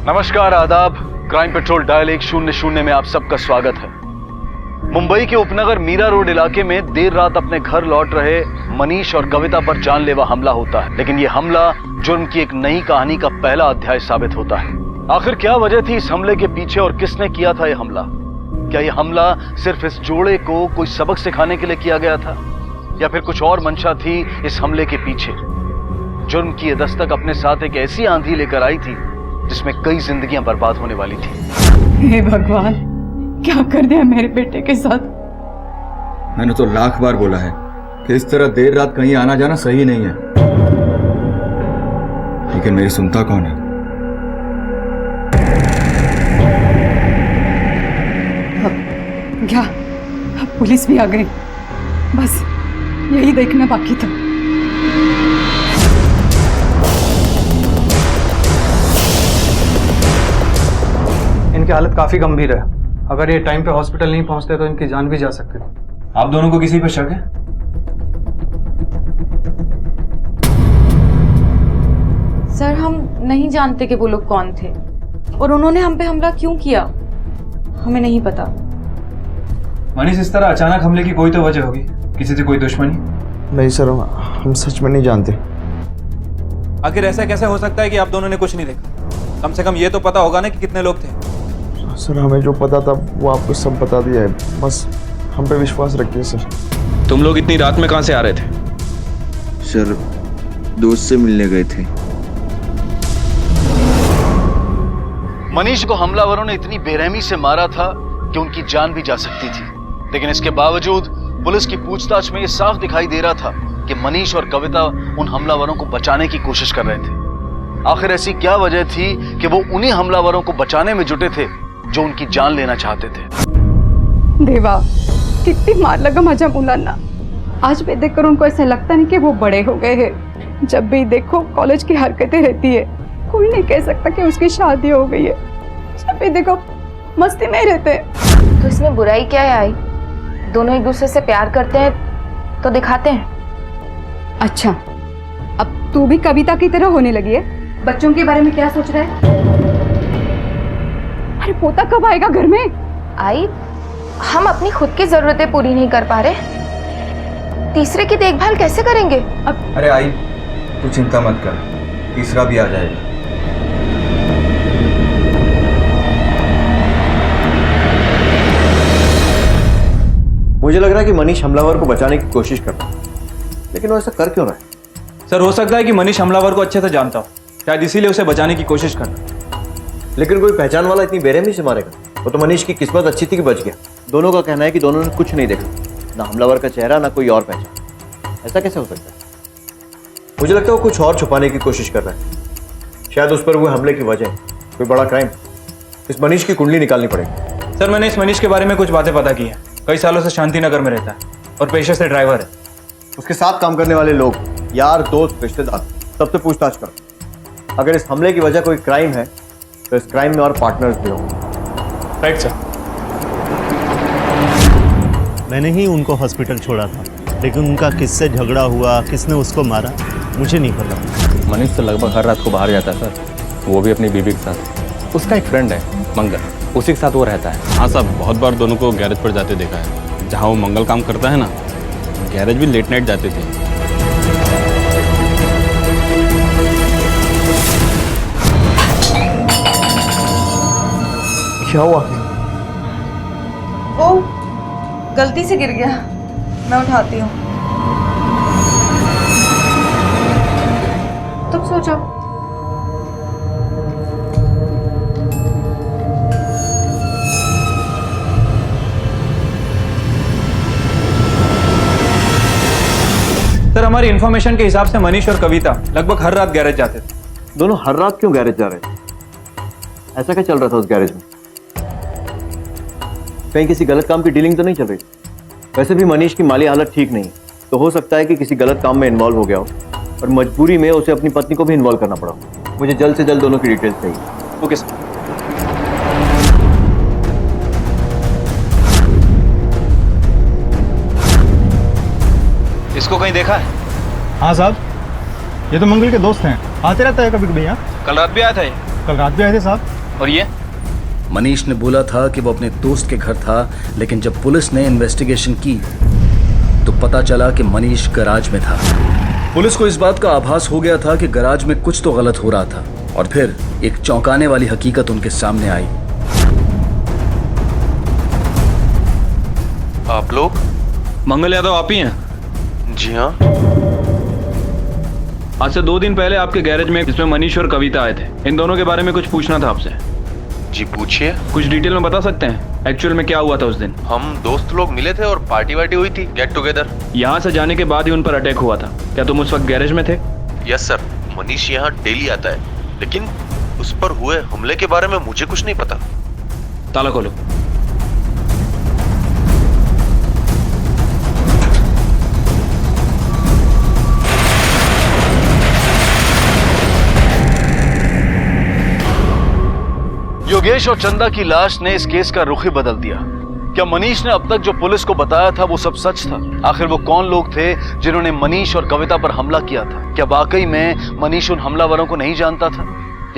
नमस्कार, आदाब। Crime petrol dial 100 में आप सबका स्वागत है। मुंबई के उपनगर मीरा रोड इलाके में देर रात अपने घर लौट रहे मनीष और कविता पर जानलेवा हमला होता है, लेकिन यह हमला जुर्म की एक नई कहानी का पहला अध्याय साबित होता है। आखिर क्या वजह थी इस हमले के पीछे और किसने किया था यह हमला? क्या यह हमला सिर्फ इस जोड़े को कोई सबक सिखाने के लिए किया गया था, या फिर कुछ और मंशा थी इस हमले के पीछे? जुर्म की यह दस्तक अपने साथ एक ऐसी आंधी लेकर आई थी जिसमें कई जिंदगियां बर्बाद होने वाली थी। हे भगवान, क्या कर दिया मेरे बेटे के साथ। मैंने तो लाख बार बोला है कि इस तरह देर रात कहीं आना जाना सही नहीं है, लेकिन मेरी सुनता कौन है? क्या अब पुलिस भी आ गई? बस यही देखना बाकी था। इनकी हालत काफी गंभीर है। अगर ये टाइम पे हॉस्पिटल नहीं पहुंचते तो इनकी जान भी जा सकती थी। आप दोनों को किसी पे शक है? सर, हम नहीं जानते कि वो लोग कौन थे और उन्होंने हम पे हमला क्यों किया, हमें नहीं पता। मनीष, इस तरह अचानक हमले की कोई तो वजह होगी, किसी से कोई दुश्मनी? नहीं सर, हम सच में नहीं जानते। आखिर ऐसा कैसे हो सकता है कि आप दोनों ने कुछ नहीं देखा? कम से कम ये तो पता होगा ना कि कितने लोग थे। सर, हमें जो पता था वो आपको सब बता दिया है, बस हम पे विश्वास रखिए सर। तुम लोग इतनी रात में कहां से आ रहे थे? सर, दोस्त से मिलने गए थे। मनीष को हमलावरों ने इतनी बेरहमी से मारा था कि उनकी जान भी जा सकती थी, लेकिन इसके बावजूद पुलिस की पूछताछ में यह साफ दिखाई दे रहा था कि मनीष और कविता उन हमलावरों को बचाने की कोशिश कर रहे थे। आखिर ऐसी क्या वजह थी कि वो उन्हीं हमलावरों को बचाने में जुटे थे जो उनकी जान लेना चाहते थे? देवा, कितनी मार लगा माझ्या मुलांना। आज भी देखकर उनको ऐसा लगता नहीं कि वो बड़े हो गए हैं। जब भी देखो कॉलेज की हरकतें रहती है, कोई नहीं कह सकता कि उसकी शादी हो गई है। जब भी देखो मस्ती में ही रहते हैं। तो इसमें बुराई क्या है आई? दोनों एक दूसरे से प्यार करते हैं तो दिखाते हैं। अच्छा, अब तू भी कविता की तरह होने लगी है। बच्चों के बारे में क्या सोच रहा है? अरे पोता कब आएगा घर में? आई, हम अपनी खुद की जरूरतें पूरी नहीं कर पा रहे, तीसरे की देखभाल कैसे करेंगे? अब अरे आई, तू चिंता मत कर, तीसरा भी आ जाएगा। मुझे लग रहा है कि मनीष हमलावर को बचाने की कोशिश कर रहा है, लेकिन वो ऐसा कर क्यों रहा है? सर, हो सकता है कि मनीष हमलावर को अच्छे से जानता हो, शायद इसीलिए उसे बचाने की कोशिश कर रहा है। लेकिन कोई पहचान वाला इतनी बेरहमी से मारेगा? वो तो मनीष की किस्मत अच्छी थी कि बच गया। दोनों का कहना है कि दोनों ने कुछ नहीं देखा, ना हमलावर का चेहरा ना कोई और पहचान। ऐसा कैसे हो सकता है? मुझे लगता है वो कुछ और छुपाने की कोशिश कर रहा है। शायद उस पर हुए हमले की वजह कोई बड़ा क्राइम। इस मनीष की कुंडली निकालनी पड़ेगी। सर, मैंने इस मनीष के बारे में कुछ बातें पता की हैं। कई सालों से शांति नगर में रहता है और पेशे से ड्राइवर है। उसके साथ काम करने वाले लोग, यार, दोस्त, रिश्तेदार, सबसे पूछताछ करो। अगर इस हमले की वजह कोई क्राइम है तो इस क्राइम में और पार्टनर्स भी होंगे। Right sir. मैंने ही उनको हॉस्पिटल छोड़ा था, लेकिन उनका किससे झगड़ा हुआ, किसने उसको मारा, मुझे नहीं पता। मनीष तो लगभग हर रात को बाहर जाता है सर, वो भी अपनी बीवी के साथ। उसका एक फ्रेंड है मंगल, उसी के साथ वो रहता है। हाँ साहब, बहुत बार दोनों को गैरेज पर जाते देखा है। जहाँ वो मंगल काम करता है ना, गैरेज भी लेट नाइट जाते थे। क्या हुआ? वो गलती से गिर गया, मैं उठाती हूँ। तुम सो जाओ। सर, हमारी इन्फॉर्मेशन के हिसाब से मनीष और कविता लगभग हर रात गैरेज जाते थे। दोनों हर रात क्यों गैरेज जा रहे थे? ऐसा क्या चल रहा था उस गैरेज में? कहीं किसी गलत काम की डीलिंग तो नहीं चल रही? वैसे भी मनीष की माली हालत ठीक नहीं है, तो हो सकता है कि किसी गलत काम में इन्वॉल्व हो गया हो और मजबूरी में उसे अपनी पत्नी को भी इन्वॉल्व करना पड़ा। मुझे जल्द से जल्द दोनों की डिटेल्स चाहिए। Okay sir. इसको कहीं देखा है? हाँ साहब, ये तो मंगल के दोस्त हैं, आते रहता है कभी कभी यहाँ। कल रात भी आया था ये? कल रात भी आए थे साहब। और ये मनीष ने बोला था कि वो अपने दोस्त के घर था, लेकिन जब पुलिस ने इन्वेस्टिगेशन की तो पता चला कि मनीष गैराज में था। पुलिस को इस बात का आभास हो गया था कि गैराज में कुछ तो गलत हो रहा था, और फिर एक चौंकाने वाली हकीकत उनके सामने आई। आप लोग? मंगल यादव आप ही हैं? जी हाँ। आज से 2 दिन पहले आपके गैरेज में जिसमें मनीष और कविता आए थे, इन दोनों के बारे में कुछ पूछना था आपसे। जी पूछिए। कुछ डिटेल में बता सकते हैं एक्चुअल में क्या हुआ था उस दिन? हम दोस्त लोग मिले थे और पार्टी वार्टी हुई थी, गेट टुगेदर। यहाँ से जाने के बाद ही उन पर अटैक हुआ था। क्या तुम उस वक्त गैरेज में थे? यस सर, मनीष यहाँ डेली आता है, लेकिन उस पर हुए हमले के बारे में मुझे कुछ नहीं पता। ताला खोलो। योगेश और चंदा की लाश ने इस केस का रुख ही बदल दिया। क्या मनीष ने अब तक जो पुलिस को बताया था वो सब सच था? आखिर वो कौन लोग थे जिन्होंने मनीष और कविता पर हमला किया था? क्या वाकई में मनीष उन हमलावरों को नहीं जानता था,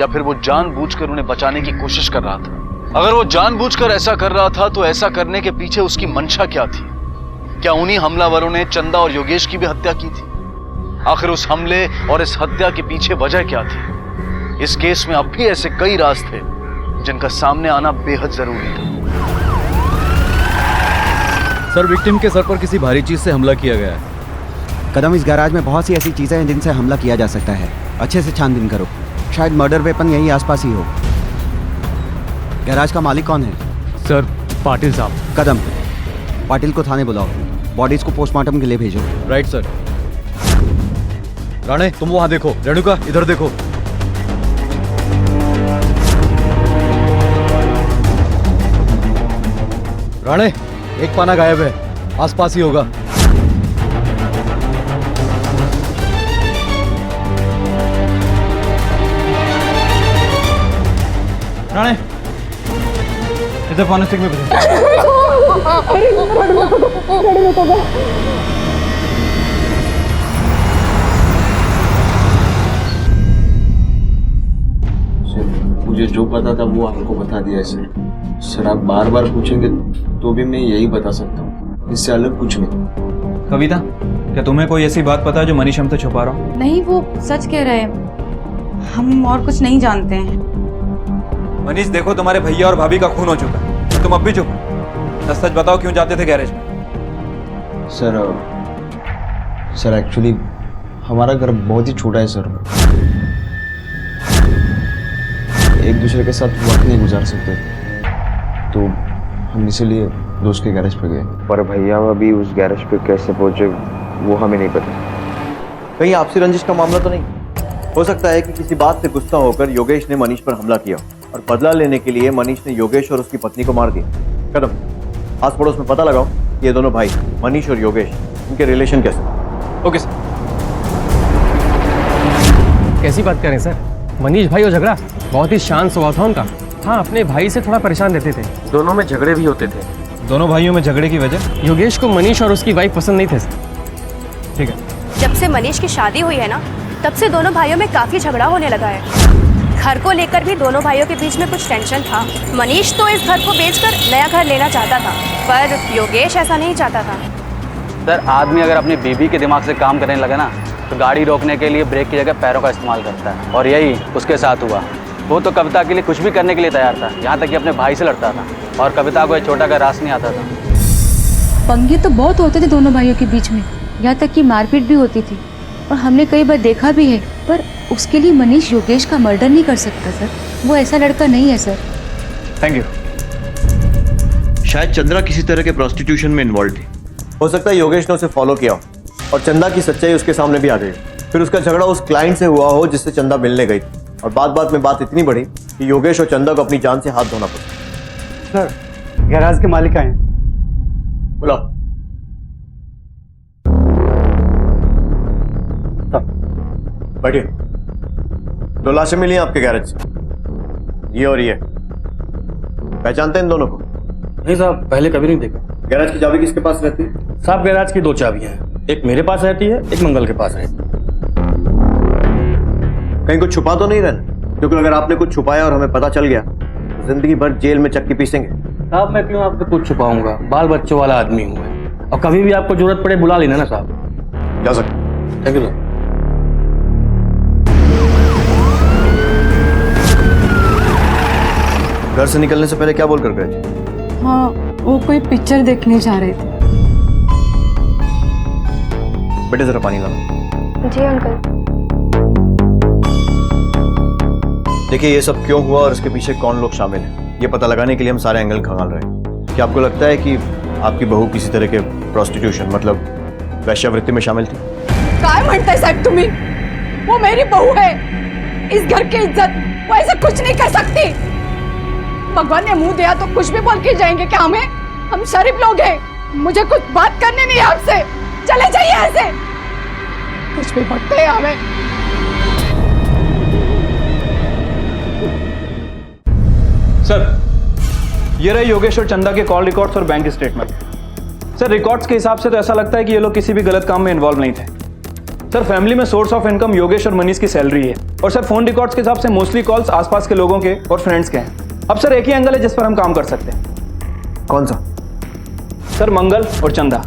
या फिर वो जानबूझकर उन्हें बचाने की कोशिश कर रहा था? अगर वो जानबूझकर ऐसा कर रहा था तो ऐसा करने के पीछे उसकी मंशा क्या थी? क्या उन्हीं हमलावरों ने चंदा और योगेश की भी हत्या की थी? आखिर उस हमले और इस हत्या के पीछे वजह क्या थी? इस केस में अब भी ऐसे कई राज थे जिनका सामने आना बेहद जरूरी था। सर, विक्टिम के सर पर किसी भारी चीज से हमला किया गया है। कदम, इस गैराज में बहुत सी ऐसी चीजें हैं जिनसे हमला किया जा सकता है। अच्छे से छानबीन करो, शायद मर्डर वेपन यहीं आसपास ही हो। गैराज का मालिक कौन है? सर, पाटिल साहब। कदम, पाटिल को थाने बुलाओ, बॉडीज को पोस्टमार्टम के लिए भेजो। Right sir. राणे, तुम वहां देखो। रेणुका, इधर देखो। राणे, एक पाना गायब है, आसपास ही होगा। राणे, इधर पाना स्टिक में भेजो। मुझे जो पता था वो आपको बता दिया सर। सर, आप बार बार पूछेंगे तो भी मैं यही बता सकता हूँ, इससे अलग कुछ नहीं। कविता, क्या तुम्हें कोई ऐसी बात पता है जो मनीष हमसे छुपा रहा हो? नहीं, वो सच कह रहे हैं। हम और कुछ नहीं जानते हैं। मनीष, देखो तुम्हारे भैया और भाभी का खून हो चुका है, तो तुम अब भी चुप हो। सच बताओ, क्यों जाते थे गैरेज में? सर एक्चुअली हमारा घर बहुत ही छोटा है सर। एक दूसरे के साथ वक्त नहीं गुजार सकते, तो हम इसीलिए दोस्त के गैरेज पे गए। पर भैया अभी उस गैरेज पे कैसे पहुंचे वो हमें नहीं पता। कहीं आपसी रंजिश का मामला तो नहीं? हो सकता है कि किसी बात से गुस्सा होकर योगेश ने मनीष पर हमला किया और बदला लेने के लिए मनीष ने योगेश और उसकी पत्नी को मार दिया। कदम, आस पड़ोस में पता लगाओ ये दोनों भाई मनीष और योगेश, इनके रिलेशन कैसे? Okay sir. कैसी बात करें सर? मनीष भाई और झगड़ा बहुत ही शांत स्वभाव था उनका। हाँ, अपने भाई से थोड़ा परेशान रहते थे। दोनों में झगड़े भी होते थे। दोनों भाइयों में झगड़े की वजह? योगेश को मनीष और उसकी वाइफ पसंद नहीं थे सर। ठीक है। जब से मनीष की शादी हुई है ना, तब से दोनों भाइयों में काफी झगड़ा होने लगा है। घर को लेकर भी दोनों भाइयों के बीच में कुछ टेंशन था। मनीष तो इस घर को बेचकर नया घर लेना चाहता था, पर योगेश ऐसा नहीं चाहता था। सर, आदमी अगर अपनी बीवी के दिमाग से काम करने लगे ना, तो गाड़ी रोकने के लिए ब्रेक की जगह पैरों का इस्तेमाल करता है, और यही उसके साथ हुआ। वो तो कविता के लिए कुछ भी करने के लिए तैयार था, यहाँ तक कि अपने भाई से लड़ता था, और कविता को एक छोटा का रास नहीं आता था। पंगे तो बहुत होते थे दोनों भाइयों के बीच में, यहाँ तक कि मारपीट भी होती थी, और हमने कई बार देखा भी है। पर उसके लिए मनीष योगेश का मर्डर नहीं कर सकता सर, वो ऐसा लड़का नहीं है सर। Thank you. शायद चंद्रा किसी तरह के प्रोस्टिट्यूशन में इन्वॉल्व थी। हो सकता है योगेश ने उसे फॉलो किया हो और चंदा की सच्चाई उसके सामने भी आ गई। फिर उसका झगड़ा उस क्लाइंट से हुआ हो जिससे चंदा मिलने गई थी, और बात में बात इतनी बढ़ी कि योगेश और चंदा को अपनी जान से हाथ धोना पड़ा। सर, गैराज के मालिक आए। बुलाओ। बैठिए। 2 लाशें मिली हैं आपके गैरेज से, ये और ये। पहचानते हैं इन दोनों को? नहीं साहब, पहले कभी नहीं देखा। गैराज की चाबी किसके पास रहती है? साहब, गैराज की 2 चाबियां हैं, एक मेरे पास रहती है, एक मंगल के पास रहती है। कहीं कुछ छुपा तो नहीं रहना, क्योंकि अगर आपने कुछ छुपाया और हमें पता चल गया जिंदगी भर जेल में चक्की पीसेंगे। साहब मैं क्यों आपसे कुछ छुपाऊंगा, बाल बच्चों वाला आदमी हूँ मैं, और कभी भी आपको जरूरत पड़े बुला लेना ना साहब। जा सकते। Thank you sir. घर से निकलने से पहले क्या बोल कर गए? हाँ, वो कोई पिक्चर देखने जा रहे थे। बेटे जरा पानी लाओ। जी अंकल। देखिए ये सब क्यों हुआ और इसके पीछे कौन लोग शामिल हैं, ये पता लगाने के लिए हम सारे एंगल खंगाल रहे हैं। क्या आपको लगता है कि आपकी बहू किसी तरह के प्रोस्टिट्यूशन मतलब वैश्यावृत्ति में शामिल थी? काय म्हणताय साहब तुम्ही? वो मेरी बहू है, इस घर की इज्जत वो ऐसा कुछ नहीं कर सकती। भगवान ने मुंह दिया तो कुछ भी बोल के जाएंगे क्या हमें? हम शरीफ लोग हैं, मुझे कुछ बात करनी नहीं है आपसे। चले जाइए ऐसे, कुछ भी बोलते हैं हमें। सर ये रहे योगेश और चंदा के कॉल रिकॉर्ड्स और बैंक स्टेटमेंट। सर रिकॉर्ड्स के हिसाब से तो ऐसा लगता है कि ये लोग किसी भी गलत काम में इन्वॉल्व नहीं थे। सर फैमिली में सोर्स ऑफ इनकम योगेश और मनीष की सैलरी है, और सर फोन रिकॉर्ड्स के हिसाब से मोस्टली कॉल्स आसपास के लोगों के और फ्रेंड्स के हैं। अब सर एक ही एंगल है जिस पर हम काम कर सकते हैं। कौन सा? सर मंगल और चंदा,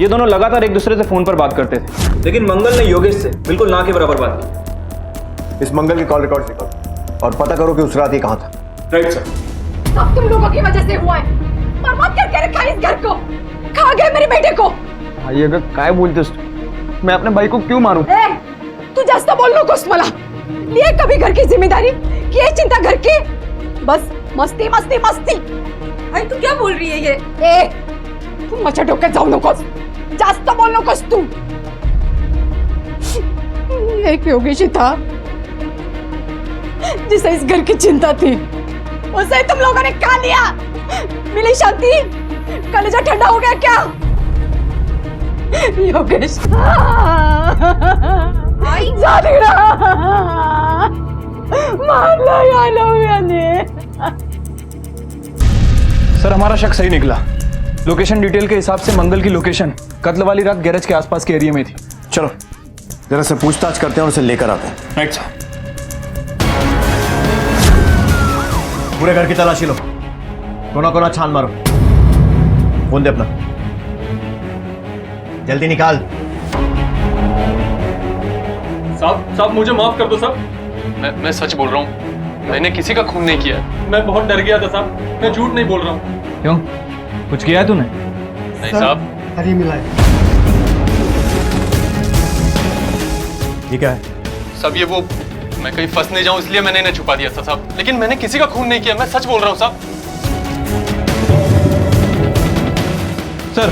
ये दोनों लगातार एक दूसरे से फोन पर बात करते थे, लेकिन मंगल ने योगेश से बिल्कुल ना के बराबर बात की। इस मंगल की कॉल रिकॉर्ड निकालो और पता करो कि उस रात ये कहाँ था। Right sir. सब तुम लोगों की वजह से हुआ है। बर्बाद करके रखा है इस घर को, खा गए मेरे बेटे को। ये काय बोलतेस तू? मैं अपने भाई को क्यों मारूं? तू जास्त बोल नकोस मला। लिए कभी घर की जिम्मेदारी, किए चिंता घर की, बस मस्ती मस्ती मस्ती। आई तू क्या बोल रही है ये? तू माझ्या डोक्यात जाऊ नकोस, जास्त बोल नकोस तू। एक योगेश था जिसे इस घर की चिंता थी, उसे तुम लोगों ने खा लिया। मिली शांति, कलेजा ठंडा हो गया क्या? योगेश जादूरा मारला याने। सर हमारा शक सही निकला। लोकेशन डिटेल के हिसाब से मंगल की लोकेशन कत्ल वाली रात गैरेज के आसपास के एरिया में थी। चलो जरा से पूछताछ करते हैं और उसे लेकर आते हैं। Right sir. पूरे घर की तलाशी लो, कोना कोना छान मारो। फोन दे अपना, जल्दी निकाल। साहब मुझे माफ कर दो साहब। मैं सच बोल रहा हूँ, मैंने किसी का खून नहीं किया। मैं बहुत डर गया था साहब, मैं झूठ नहीं बोल रहा हूँ। क्यों, कुछ किया है तूने? नहीं साहब। हरी मिलाए। ये क्या है? सब ये वो, मैं कहीं फंस नहीं जाऊं इसलिए मैंने इन्हें छुपा दिया था साहब, लेकिन मैंने किसी का खून नहीं किया, मैं सच बोल रहा हूं साहब। सर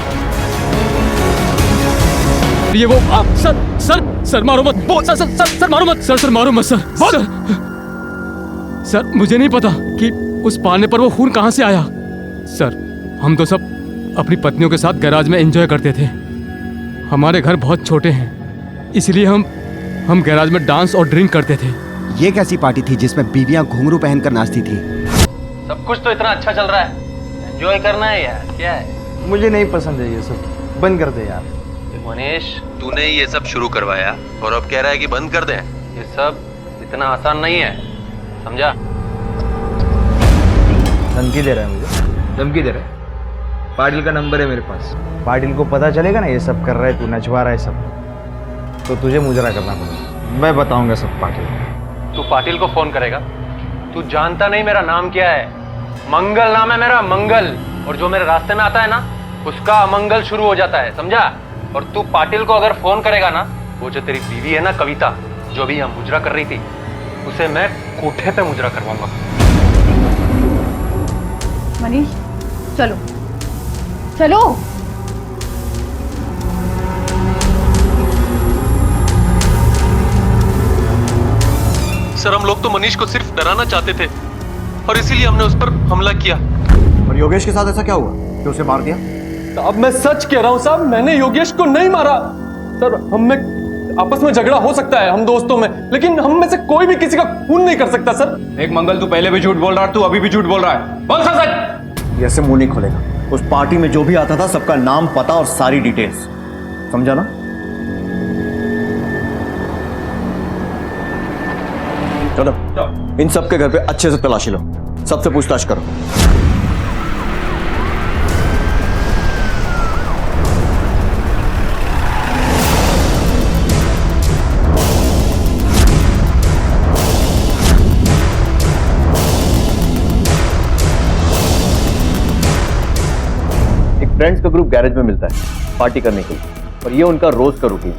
ये वो आप सर मारो मत, सर मारो मत, सर मारो मत सर मुझे नहीं पता कि उस पालने पर वो खून कहां से आया। सर हम तो सब अपनी पत्नियों के साथ गैराज में एंजॉय करते थे। हमारे घर बहुत छोटे हैं, इसलिए हम गैराज में डांस और ड्रिंक करते थे। ये कैसी पार्टी थी जिसमें बीवियां घुंघरू पहनकर नाचती थी? सब कुछ तो इतना अच्छा चल रहा है, एंजॉय करना है यार, क्या है? मुझे नहीं पसंद है ये सब, बंद कर दे यार। मनीष तूने ये सब शुरू करवाया और अब कह रहा है कि बंद कर दें। ये सब इतना आसान नहीं है, समझा? धमकी दे रहा है मुझे? धमकी दे रहा है? पाटिल का नंबर है मेरे पास। पाटिल को पता चलेगा ना ये सब कर रहा है, तू नचवा रहा है सब, तो तुझे मुजरा करना पड़ेगा। मैं बताऊंगा सब पाटिल को। तू पाटिल को फोन करेगा? तू जानता नहीं मेरा नाम क्या है? मंगल नाम है मेरा, मंगल। और जो मेरे रास्ते में आता है ना, उसका अमंगल शुरू हो जाता है, समझा? और तू पाटिल को अगर फोन करेगा ना, वो जो तेरी बीवी है ना कविता, जो भी यहाँ मुजरा कर रही थी, उसे मैं कोठे पे मुजरा करवाऊंगा। मनीष चलो चलो। सर हम लोग तो मनीष को सिर्फ डराना चाहते थे और इसीलिए हमने उस पर हमला किया। और योगेश के साथ ऐसा क्या हुआ कि उसे मार दिया? अब मैं सच कह रहा हूँ साहब, मैंने योगेश को नहीं मारा। सर हम में आपस में झगड़ा हो सकता है हम दोस्तों में, लेकिन हम में से कोई भी किसी का खून नहीं कर सकता सर। एक मंगल तू पहले भी झूठ बोल रहा है, तू अभी भी झूठ बोल रहा है। बोल सर सच। ऐसे मुंह नहीं खोलेगा। उस पार्टी में जो भी आता था सबका नाम, पता और सारी डिटेल्स, समझा ना? चलो इन सब के घर पे अच्छे से तलाशी लो, सबसे पूछताछ करो। फ्रेंड्स का ग्रुप गैरेज में मिलता है पार्टी करने के लिए, और ये उनका रोज का रूटीन।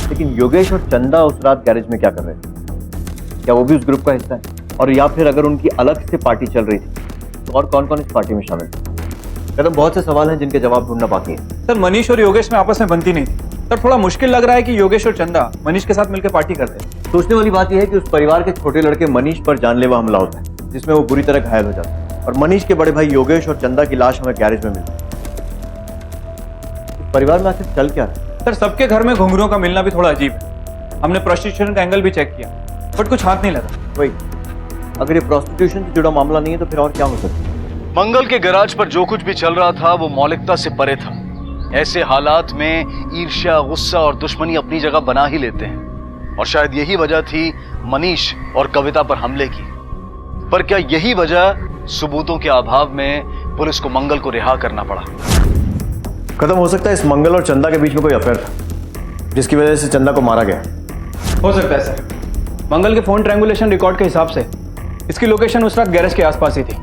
लेकिन योगेश और चंदा उस रात गैरेज में क्या कर रहे थे? क्या वो भी उस ग्रुप का हिस्सा है? और या फिर अगर उनकी अलग से पार्टी चल रही थी तो और कौन कौन इस पार्टी में शामिल थे? कदम, बहुत से सवाल हैं जिनके जवाब ढूंढना बाकी है। सर मनीष और योगेश में आपस में बनती नहीं थी सर। थोड़ा मुश्किल लग रहा है कि योगेश और चंदा मनीष के साथ मिलकर पार्टी करते हैं। सोचने वाली बात यह है कि उस परिवार के छोटे लड़के मनीष पर जानलेवा हमला होता है, जिसमें वो बुरी तरह घायल हो जाता है, और मनीष के बड़े भाई योगेश और चंदा की लाश हमें गैरेज में मिलती है। परिवार में आखिर चल क्या रहा है? सर सबके घर में घुंघरुओं का मिलना भी थोड़ा अजीब है। हमने प्रोस्टिट्यूशन का एंगल भी चेक किया, बट कुछ हाथ नहीं लगा। वही, अगर ये प्रोस्टिट्यूशन से जुड़ा मामला नहीं है तो फिर और क्या हो सकता है? मंगल के गैराज पर जो कुछ भी चल रहा था वो मौलिकता से परे था। ऐसे हालात में ईर्ष्या, गुस्सा और दुश्मनी अपनी जगह बना ही लेते हैं, और शायद यही वजह थी मनीष और कविता पर हमले की। पर क्या यही वजह सबूतों के अभाव में पुलिस को मंगल को रिहा करना पड़ा? खत्म हो सकता है इस मंगल और चंदा के बीच में कोई अफेयर था जिसकी वजह से चंदा को मारा गया। हो सकता है सर। मंगल के फोन ट्रायंगुलेशन रिकॉर्ड के हिसाब से इसकी लोकेशन उस रात गैरेज के आसपास ही थी,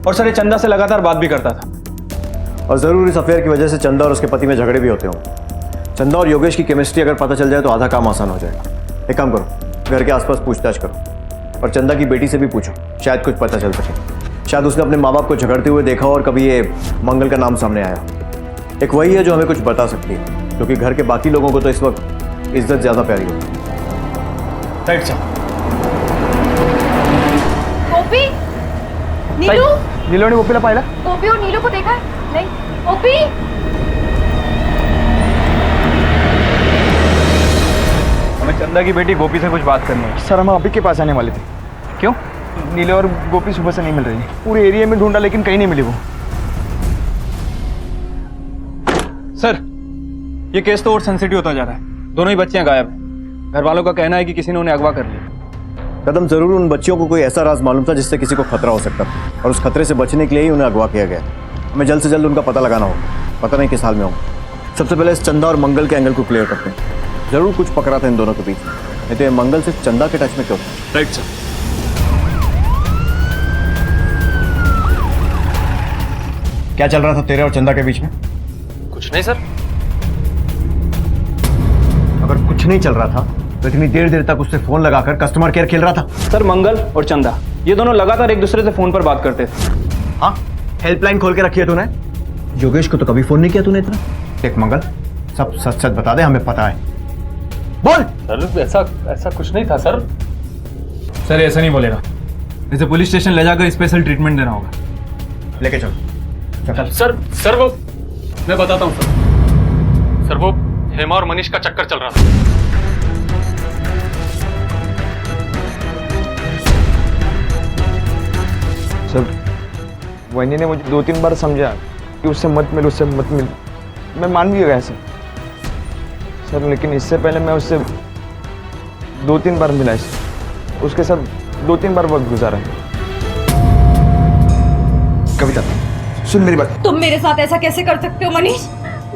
और सर ये चंदा से लगातार बात भी करता था। और जरूर इस अफेयर की वजह से चंदा और उसके पति में झगड़े भी होते होंगे। चंदा और योगेश की केमिस्ट्री अगर पता चल जाए तो आधा काम आसान हो जाएगा। एक काम करो, घर के आसपास पूछताछ करो, और चंदा की बेटी से भी पूछो, शायद कुछ पता चल सके। शायद उसने अपने माँ बाप को झगड़ते हुए देखा हो और कभी ये मंगल का नाम सामने आया। एक वही है जो हमें कुछ बता सकती है, क्योंकि घर के बाकी लोगों को तो इस वक्त इज्जत ज्यादा प्यारी होती है। Right sir. गोपी, नीलू, नीलू ने गोपीला पाहिला? गोपी और नीलू को देखा? नहीं। गोपी, हमें चंदा की बेटी गोपी से कुछ बात करनी है। सर हम अभी के पास आने वाले थे। क्यों? नीलू और गोपी सुबह से नहीं मिल रही है। पूरे एरिया में ढूंढा लेकिन कहीं नहीं मिली वो। सर ये केस तो और सेंसिटिव होता जा रहा है। दोनों ही बच्चियां गायब हैं। घर वालों का कहना है कि किसी ने उन्हें अगवा कर लिया। कदम, जरूर उन बच्चियों को कोई ऐसा राज मालूम था जिससे किसी को खतरा हो सकता था, और उस खतरे से बचने के लिए ही उन्हें अगवा किया गया। हमें जल्द से जल्द उनका पता लगाना होगा। पता नहीं किस हाल में होगा। सबसे पहले इस चंदा और मंगल के एंगल को क्लियर करते हैं। जरूर कुछ पकड़ा था इन दोनों के बीच, नहीं तो ये मंगल सिर्फ चंदा के टच में क्यों था? Right sir. क्या चल रहा था तेरे और चंदा के बीच में? कुछ नहीं सर। अगर कुछ नहीं चल रहा था तो इतनी देर देर तक उससे फोन लगाकर कस्टमर केयर खेल रहा था। सर मंगल और चंदा ये दोनों लगातार एक दूसरे से फोन पर बात करते थे। हाँ, हेल्पलाइन खोल के रखी है तूने? योगेश को तो कभी फोन नहीं किया तूने इतना? देख मंगल, सब सच सच बता दे, हमें पता है। बोल। सर ऐसा कुछ नहीं था सर। सर ऐसा नहीं बोलेगा, इसे पुलिस स्टेशन ले जाकर स्पेशल ट्रीटमेंट देना होगा। लेके चलो। सर सर वो मैं बताता हूँ सर वो हेमा और मनीष का चक्कर चल रहा था। सर वनी ने मुझे 2-3 बार समझा कि उससे मत मिल, उससे मत मिल। मैं मान भी गया सर, लेकिन इससे पहले मैं उससे 2-3 बार मिला। उसके साथ 2-3 बार वक्त गुजारा है। कविता सुन मेरी बात। तुम मेरे साथ ऐसा कैसे कर सकते हो मनीष?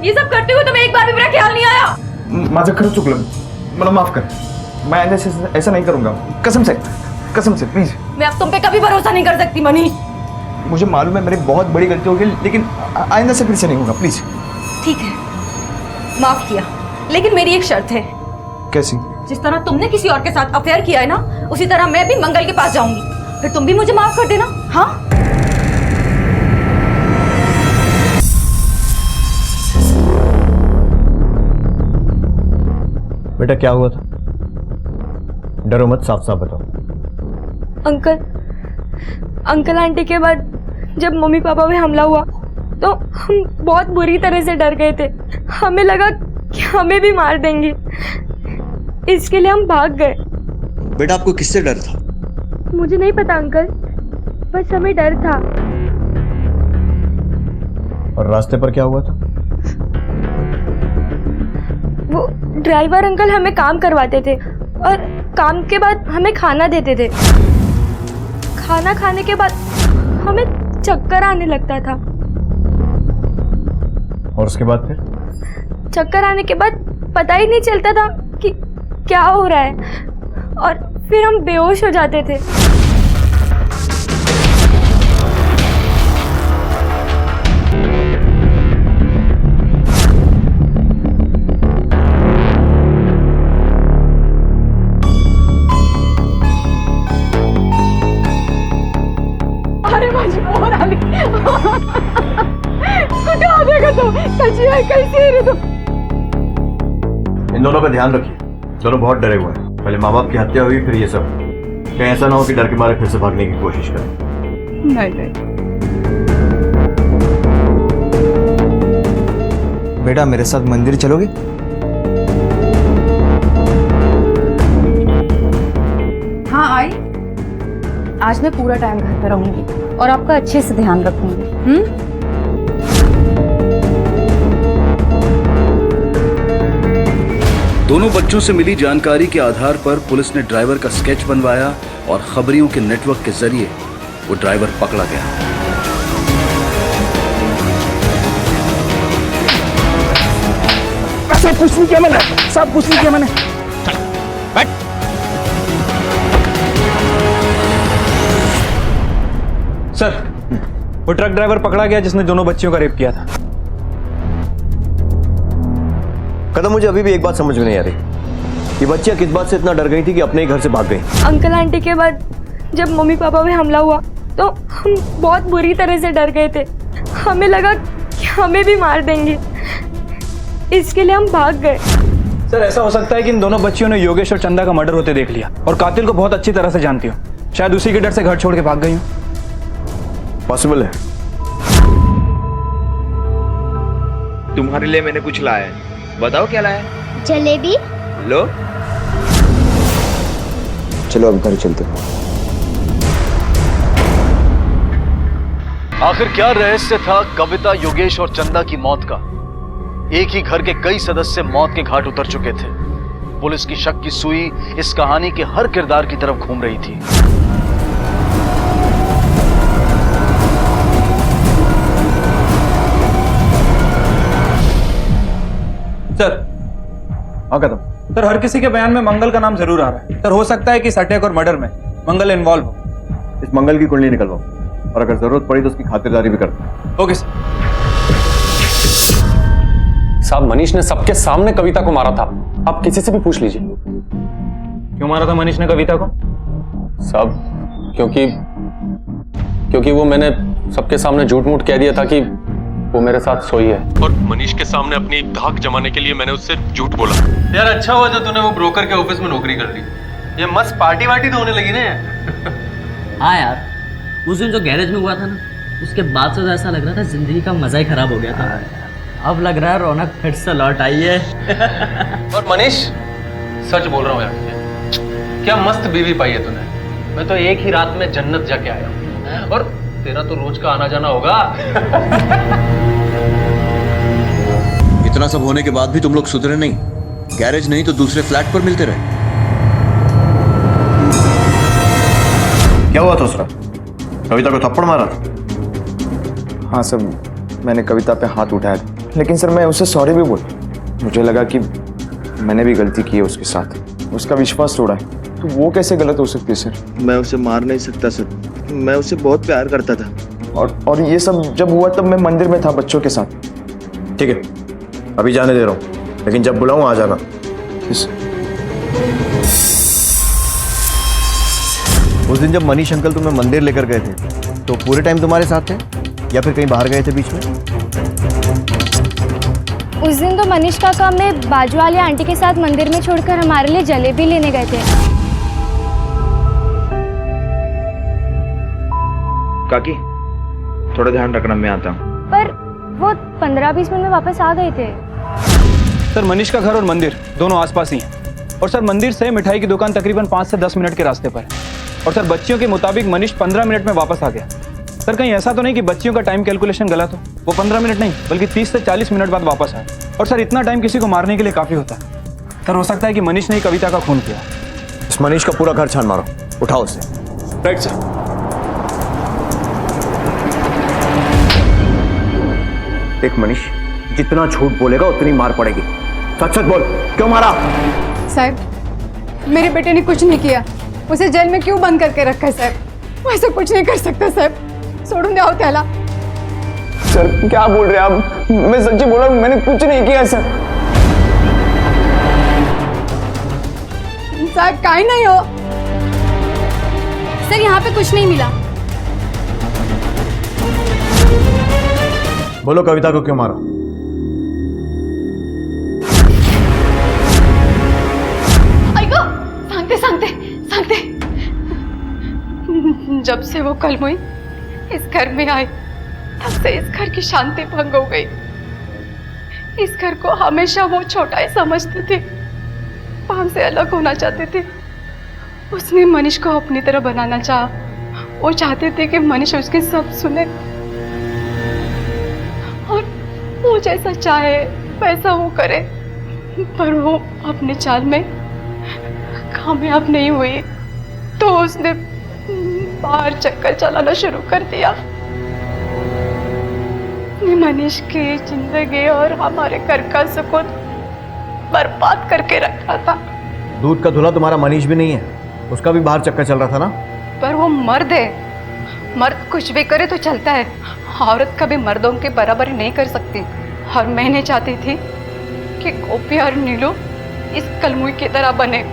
ये सब करते हुए तुम्हें एक बार भी मेरा ख्याल नहीं आया? माझं खरंच चुकलं, मला माफ कर। मैं ऐसा नहीं करूंगा, कसम से प्लीज। मैं अब तुम पे कभी भरोसा नहीं कर सकती मनीष। मुझे मालूम है मेरी बहुत बड़ी गलती होगी, लेकिन आइंदा से फिर से नहीं होगा, प्लीज। ठीक है, माफ किया, लेकिन मेरी एक शर्त है। कैसी? जिस तरह तुमने किसी और के साथ अफेयर किया है ना, उसी तरह मैं भी मंगल के पास जाऊंगी, फिर तुम भी मुझे माफ कर देना। हाँ? बेटा क्या हुआ था? डरो मत, साफ साफ बताओ। अंकल आंटी के बाद जब मम्मी पापा पे हमला हुआ तो हम बहुत बुरी तरह से डर गए थे। हमें लगा कि हमें भी मार देंगे, इसके लिए हम भाग गए। बेटा आपको किससे डर था? मुझे नहीं पता अंकल, बस हमें डर था। और रास्ते पर क्या हुआ था? वो ड्राइवर अंकल हमें काम करवाते थे और काम के बाद हमें खाना देते थे। खाना खाने के बाद हमें चक्कर आने लगता था। और उसके बाद फिर? चक्कर आने के बाद पता ही नहीं चलता था कि क्या हो रहा है, और फिर हम बेहोश हो जाते थे। अरे माझी पोर आली. कुठे आले का तू? कशी आहे, कैसी आहे रे तू? इन दोनों का ध्यान रखिए, दोनों बहुत डरे हुए हैं। पहले माँ बाप की हत्या हुई, फिर ये सब। कहीं ऐसा ना हो कि डर के मारे फिर से भागने की कोशिश करें। नहीं नहीं, बेटा मेरे साथ मंदिर चलोगे? हाँ आई। आज मैं पूरा टाइम घर पे रहूंगी और आपका अच्छे से ध्यान रखूंगी। दोनों बच्चों से मिली जानकारी के आधार पर पुलिस ने ड्राइवर का स्केच बनवाया और खबरियों के नेटवर्क के जरिए वो ड्राइवर पकड़ा गया। सब कुछ नहीं किया मैंने, सब कुछ नहीं किया मैंने। बैठ। सर, वो ट्रक ड्राइवर पकड़ा गया जिसने दोनों बच्चियों का रेप किया था। कदम, मुझे अभी भी एक बात समझ में नहीं आ रही, ये बच्चियां किस बात से इतना डर गई थी कि अपने ही घर से भाग गई? अंकल आंटी के बाद जब मम्मी पापा पे हमला हुआ तो हम बहुत बुरी तरह से डर गए थे। हमें लगा कि हमें भी मार देंगे, इसके लिए हम भाग गए। सर, ऐसा हो सकता है कि इन दोनों बच्चियों ने योगेश और चंदा का मर्डर होते देख लिया और कातिल को बहुत अच्छी तरह से जानती हो। शायद उसी के डर से घर छोड़ के भाग गई हो। पॉसिबल है। तुम्हारे लिए मैंने कुछ लाया है, बताओ क्या लाया? जलेबी। लो। चलो अब घर चलते हैं। आखिर क्या रहस्य था कविता, योगेश और चंदा की मौत का? एक ही घर के कई सदस्य मौत के घाट उतर चुके थे। पुलिस की शक की सुई इस कहानी के हर किरदार की तरफ घूम रही थी। सर, हाँ कदम। सर, हर किसी के बयान में मंगल का नाम जरूर आ रहा है। सर, हो सकता है कि इस अटैक और मर्डर में मंगल इन्वॉल्व हो। इस मंगल की कुंडली निकलवाओ और अगर जरूरत पड़ी तो उसकी खातिरदारी भी करते। Okay sir. साहब, मनीष ने सबके सामने कविता को मारा था। आप किसी से भी पूछ लीजिए। क्यों मारा था मनीष ने कविता को? साहब, क्योंकि वो मैंने सबके सामने झूठ मूठ कह दिया था कि वो मेरे साथ सोई है। और मनीष के सामने अपनी धाक जमाने के लिए मैंने उससे झूठ बोला। यार अच्छा हुआ जो तूने वो ब्रोकर के ऑफिस में नौकरी कर ली। ये मस्त पार्टी वार्टी तो होने लगी ना। हाँ यार, उस दिन जो गैरेज में हुआ था ना, उसके बाद से ऐसा लग रहा था जिंदगी का मजा ही खराब हो गया था। अब लग रहा है रौनक फिर से लौट आई है। और मनीष, सच बोल रहा हूँ यार, क्या मस्त बीवी पाई है तूने। मैं तो एक ही रात में जन्नत जाके आया हूँ, और तेरा तो रोज का आना जाना होगा। इतना सब होने के बाद भी तुम लोग सुधरे नहीं। गैरेज नहीं तो दूसरे फ्लैट पर मिलते रहे। क्या हुआ था उसका? कविता को थप्पड़ मारा था? हाँ सर, मैंने कविता पे हाथ उठाया था, लेकिन सर मैं उससे सॉरी भी बोला। मुझे लगा कि मैंने भी गलती की है उसके साथ, उसका विश्वास तोड़ा है, तो वो कैसे गलत हो सकती है सर? मैं उसे मार नहीं सकता सर, मैं उसे बहुत प्यार करता था। और ये सब जब हुआ तब मैं मंदिर में था बच्चों के साथ। ठीक है, अभी जाने दे रहा हूँ, लेकिन जब बुलाऊं आ जाना। उस दिन जब मनीष अंकल तुम्हें मंदिर लेकर गए थे तो पूरे टाइम तुम्हारे साथ थे या फिर कहीं बाहर गए थे बीच में? उस दिन तो मनीष काका हमें बाजू वाली आंटी के साथ मंदिर में छोड़कर हमारे लिए जलेबी लेने गए थे। काकी, थोड़ा ध्यान रखना, मैं आता हूँ। पर वो 15-20 मिनट में वापस आ गए थे। सर, मनीष का घर और मंदिर दोनों आसपास ही हैं। और सर, मंदिर से मिठाई की दुकान तकरीबन 5 से 10 मिनट के रास्ते पर है। और सर, बच्चियों के मुताबिक मनीष 15 मिनट में वापस आ गया। सर, कहीं ऐसा तो नहीं कि बच्चियों का टाइम कैलकुलेशन गलत हो? वो 15 मिनट नहीं बल्कि 30 से 40 मिनट बाद वापस आए। और सर, इतना टाइम किसी को मारने के लिए काफी होता है। सर, हो सकता है कि मनीष ने ही कविता का खून किया। उस मनीष का पूरा घर छान मारो, उठाओ उसे। Right sir. देख मनीष, जितना झूठ बोलेगा उतनी मार पड़ेगी। सच सच बोल, क्यों मारा? साहब मेरे बेटे ने कुछ नहीं किया, उसे जेल में क्यों बंद करके रखा है साहब? वो ऐसा कुछ नहीं कर सकता साहब, सोडून द्या त्याला। सर क्या बोल रहे हैं आप? मैं सच्ची बोल रहा हूँ, मैंने कुछ नहीं किया सर। साहब काहे नहीं हो? सर यहाँ पे कुछ नहीं मिला। बोलो कविता को क्यों मारा? ऐको सांगते सांगते सांगते, जब से वो कल हुई इस घर में आई तब से इस घर की शांति भंग हो गई। इस घर को हमेशा वो छोटा ही समझते थे, हमसे अलग होना चाहते थे। उसने मनीष को अपनी तरह बनाना चाहा। वो चाहते थे कि मनीष उसके सब सुने और वो जैसा चाहे वैसा वो करे, पर वो अपने चाल में कामयाब नहीं हुई तो उसने बाहर चक्कर चलाना शुरू कर दिया। मनीष की जिंदगी और हमारे घर का सुकून बर्बाद करके रखा था। दूध का धुला तुम्हारा मनीष भी नहीं है, उसका भी बाहर चक्कर चल रहा था ना। पर वो मर्द है, मर्द कुछ भी करे तो चलता है, औरत कभी मर्दों के बराबर नहीं कर सकती। और मैंने चाहती थी कि गोपी और नीलू इस कलमुई की तरह बने।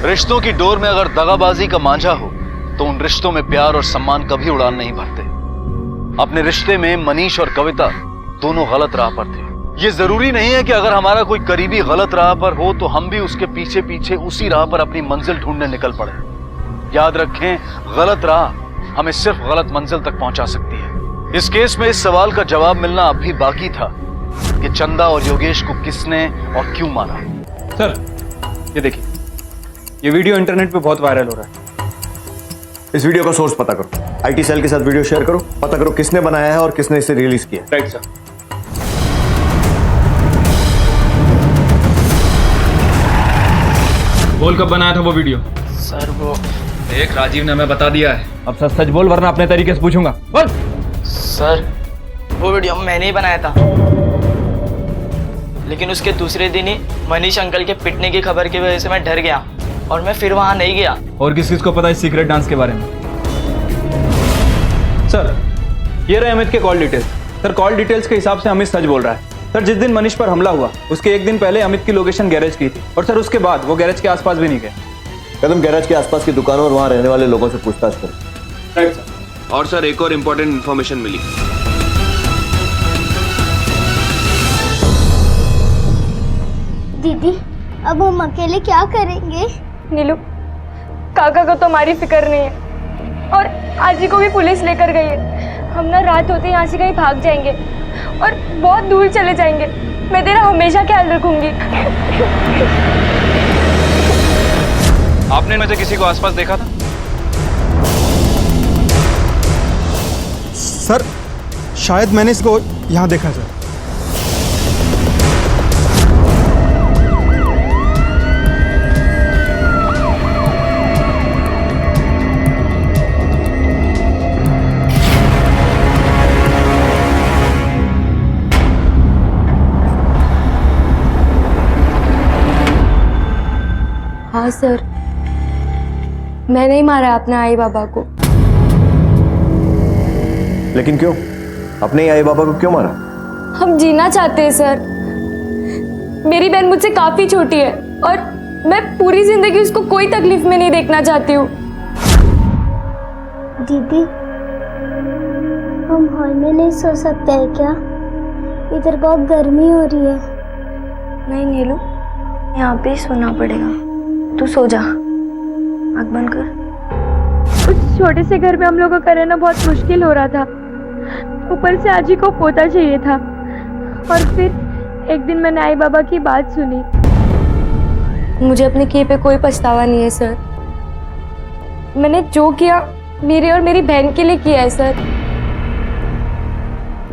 रिश्तों की डोर में अगर दगाबाजी का मांझा हो तो उन रिश्तों में प्यार और सम्मान कभी उड़ान नहीं भरते। अपने रिश्ते में मनीष और कविता दोनों गलत राह पर थे। ये जरूरी नहीं है कि अगर हमारा कोई करीबी गलत राह पर हो तो हम भी उसके पीछे पीछे उसी राह पर अपनी मंजिल ढूंढने निकल पड़े। याद रखें, गलत राह हमें सिर्फ गलत मंजिल तक पहुंचा सकती है। इस केस में इस सवाल का जवाब मिलना अब भी बाकी था कि चंदा और योगेश को किसने और क्यों मारा। सर ये देखिए, ये वीडियो इंटरनेट पे बहुत वायरल हो रहा है। इस वीडियो का सोर्स पता करो, आईटी सेल के साथ वीडियो शेयर करो, पता करो किसने बनाया है और किसने इसे रिलीज किया। Right sir. बोल कब बनाया था वो वीडियो? सर वो देख, राजीव ने हमें बता दिया है, अब सच सच बोल वरना अपने तरीके से पूछूंगा। बोल। सर वो वीडियो मैंने ही बनाया था, लेकिन उसके दूसरे दिन ही मनीष अंकल के पिटने की खबर की वजह से मैं डर गया और मैं फिर वहां नहीं गया। और किस किस को पता है सीक्रेट डांस के बारे में? सर ये रहे अमित के call details. Sir call details के हिसाब से अमित सच बोल रहा है। सर जिस दिन मनीष पर हमला हुआ उसके एक दिन पहले अमित की लोकेशन गैरेज की थी, और सर उसके बाद वो गैरेज के आसपास भी नहीं गए। कदम गैरेज के आसपास की दुकानों और वहां रहने वाले लोगों से पूछताछ करो। Right sir. और सर एक और इम्पोर्टेंट इन्फॉर्मेशन मिली। दीदी अब हम अकेले क्या करेंगे? नीलू, काका को तो हमारी फिक्र नहीं है और आजी को भी पुलिस लेकर गई है। हम ना रात होते यहाँ से कहीं भाग जाएंगे और बहुत दूर चले जाएंगे। मैं तेरा हमेशा ख्याल रखूंगी। आपने इनमें से किसी को आसपास देखा था? सर शायद मैंने इसको यहाँ देखा सर। हाँ सर, मैं नहीं मारा अपने आई बाबा को। लेकिन क्यों? अपने ही आई बाबा को क्यों मारा? हम जीना चाहते हैं सर। मेरी बहन मुझसे काफी छोटी है और मैं पूरी जिंदगी उसको कोई तकलीफ में नहीं देखना चाहती हूँ। दीदी, हम हॉल में नहीं सो सकते हैं क्या? इधर बहुत गर्मी हो रही है। नहीं नीलू, यहाँ पे ही सोना पड़ेगा। तू सो जा, आँख बंद कर। उस छोटे से घर में हम लोगों का रहना बहुत मुश्किल हो रहा था। ऊपर से आजी को पोता चाहिए था और फिर एक दिन मैंने आई बाबा की बात सुनी। मुझे अपने किए पे कोई पछतावा नहीं है सर। मैंने जो किया मेरे और मेरी बहन के लिए किया है सर।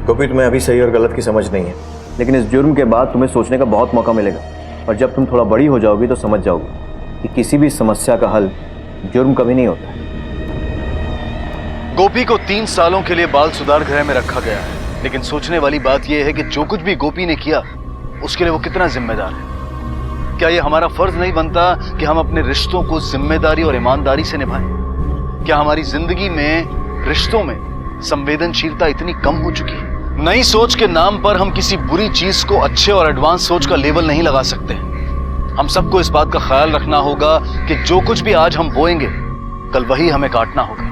गोपी, तुम्हें अभी सही और गलत की समझ नहीं है। लेकिन इस जुर्म के बाद तुम्हें सोचने का बहुत मौका मिलेगा, और जब तुम थोड़ा बड़ी हो जाओगी तो समझ जाओगी कि किसी भी समस्या का हल जुर्म कभी नहीं होता है। गोपी को 3 सालों के लिए बाल सुधार गृह में रखा गया है, लेकिन सोचने वाली बात यह है कि जो कुछ भी गोपी ने किया उसके लिए वो कितना जिम्मेदार है। क्या ये हमारा फर्ज नहीं बनता कि हम अपने रिश्तों को जिम्मेदारी और ईमानदारी से निभाएं? क्या हमारी जिंदगी में रिश्तों में संवेदनशीलता इतनी कम हो चुकी है? नई सोच के नाम पर हम किसी बुरी चीज को अच्छे और एडवांस सोच का लेबल नहीं लगा सकते। हम सबको इस बात का ख्याल रखना होगा कि जो कुछ भी आज हम बोएंगे कल वही हमें काटना होगा।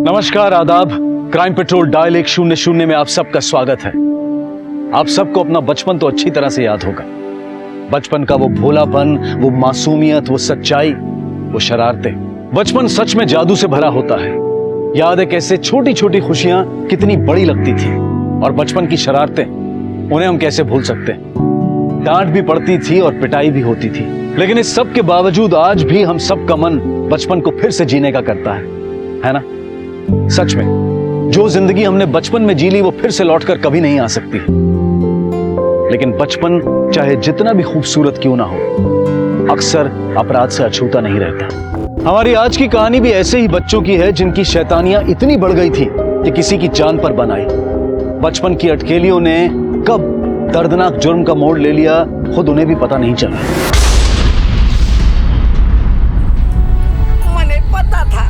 नमस्कार, आदाब। क्राइम पेट्रोल डायल 100 में आप सबका स्वागत है। आप सबको अपना बचपन तो अच्छी तरह से याद होगा। बचपन का वो भोलापन, वो मासूमियत, वो सच्चाई, वो शरारतें। बचपन सच में जादू से भरा होता है। याद है कैसे छोटी छोटी खुशियां कितनी बड़ी लगती थी, और बचपन की शरारतें, उन्हें हम कैसे भूल सकते हैं। डांट भी पड़ती थी और पिटाई भी होती थी, लेकिन इस सब के बावजूद आज भी हम सबका मन बचपन को फिर से जीने का करता है ना? सच में जो जिंदगी हमने बचपन में जी ली वो फिर से लौटकर कभी नहीं आ सकती। लेकिन बचपन चाहे जितना भी खूबसूरत क्यों ना हो, अक्सर अपराध से अछूता नहीं रहता। हमारी आज की कहानी भी ऐसे ही बच्चों की है जिनकी शैतानियां इतनी बढ़ गई थी कि किसी की जान पर बन आई। बचपन की अटकेलियों ने कब दर्दनाक जुर्म का मोड़ ले लिया, खुद उन्हें भी पता नहीं चला। मुझे पता था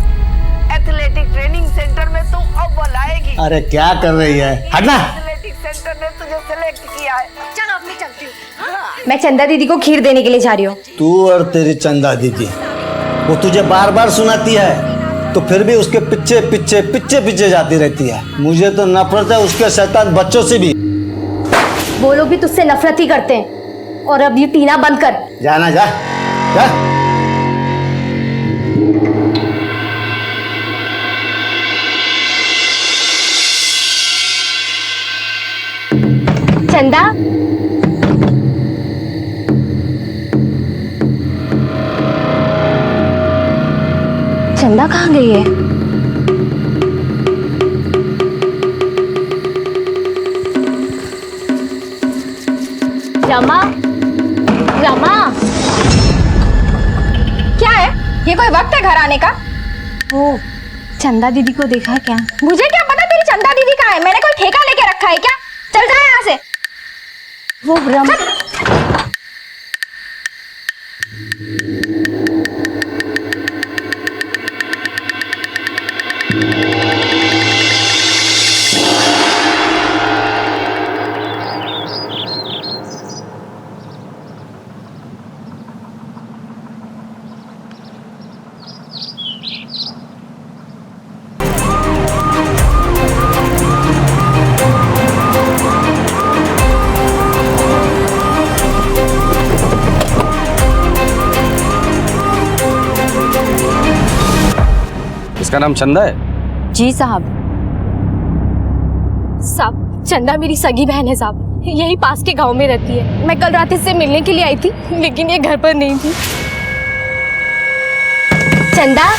एथलेटिक ट्रेनिंग सेंटर में तू अव्वल आएगी। अरे क्या कर रही है, हटना। एथलेटिक सेंटर ने तुझे सेलेक्ट किया है। चलो अब मैं चलती हूँ। मैं चंदा दीदी को खीर देने के लिए जा रही हूँ। तू और तेरी चंदा दीदी, वो तुझे बार बार सुनाती है तो फिर भी उसके पीछे पीछे पीछे पीछे जाती रहती है। मुझे तो नफरत है उसके शैतान बच्चों से भी। वो लोग भी तुझसे नफरत ही करते हैं, और अब ये पीना बंद कर। जाना जा, जा। चंदा, चंदा कहाँ गई है? रमा, रमा, क्या है? ये कोई वक्त है घर आने का? ओ, चंदा दीदी को देखा है क्या? मुझे क्या पता तेरी चंदा दीदी कहाँ है? मैंने कोई ठेका लेके रखा है क्या? चल जा यहाँ से। वो इसका नाम चंदा है? जी साहब। साहब, चंदा मेरी सगी बहन है साहब, यही पास के गांव में रहती है। मैं कल रात इससे मिलने के लिए आई थी, लेकिन ये घर पर नहीं थी। चंदा,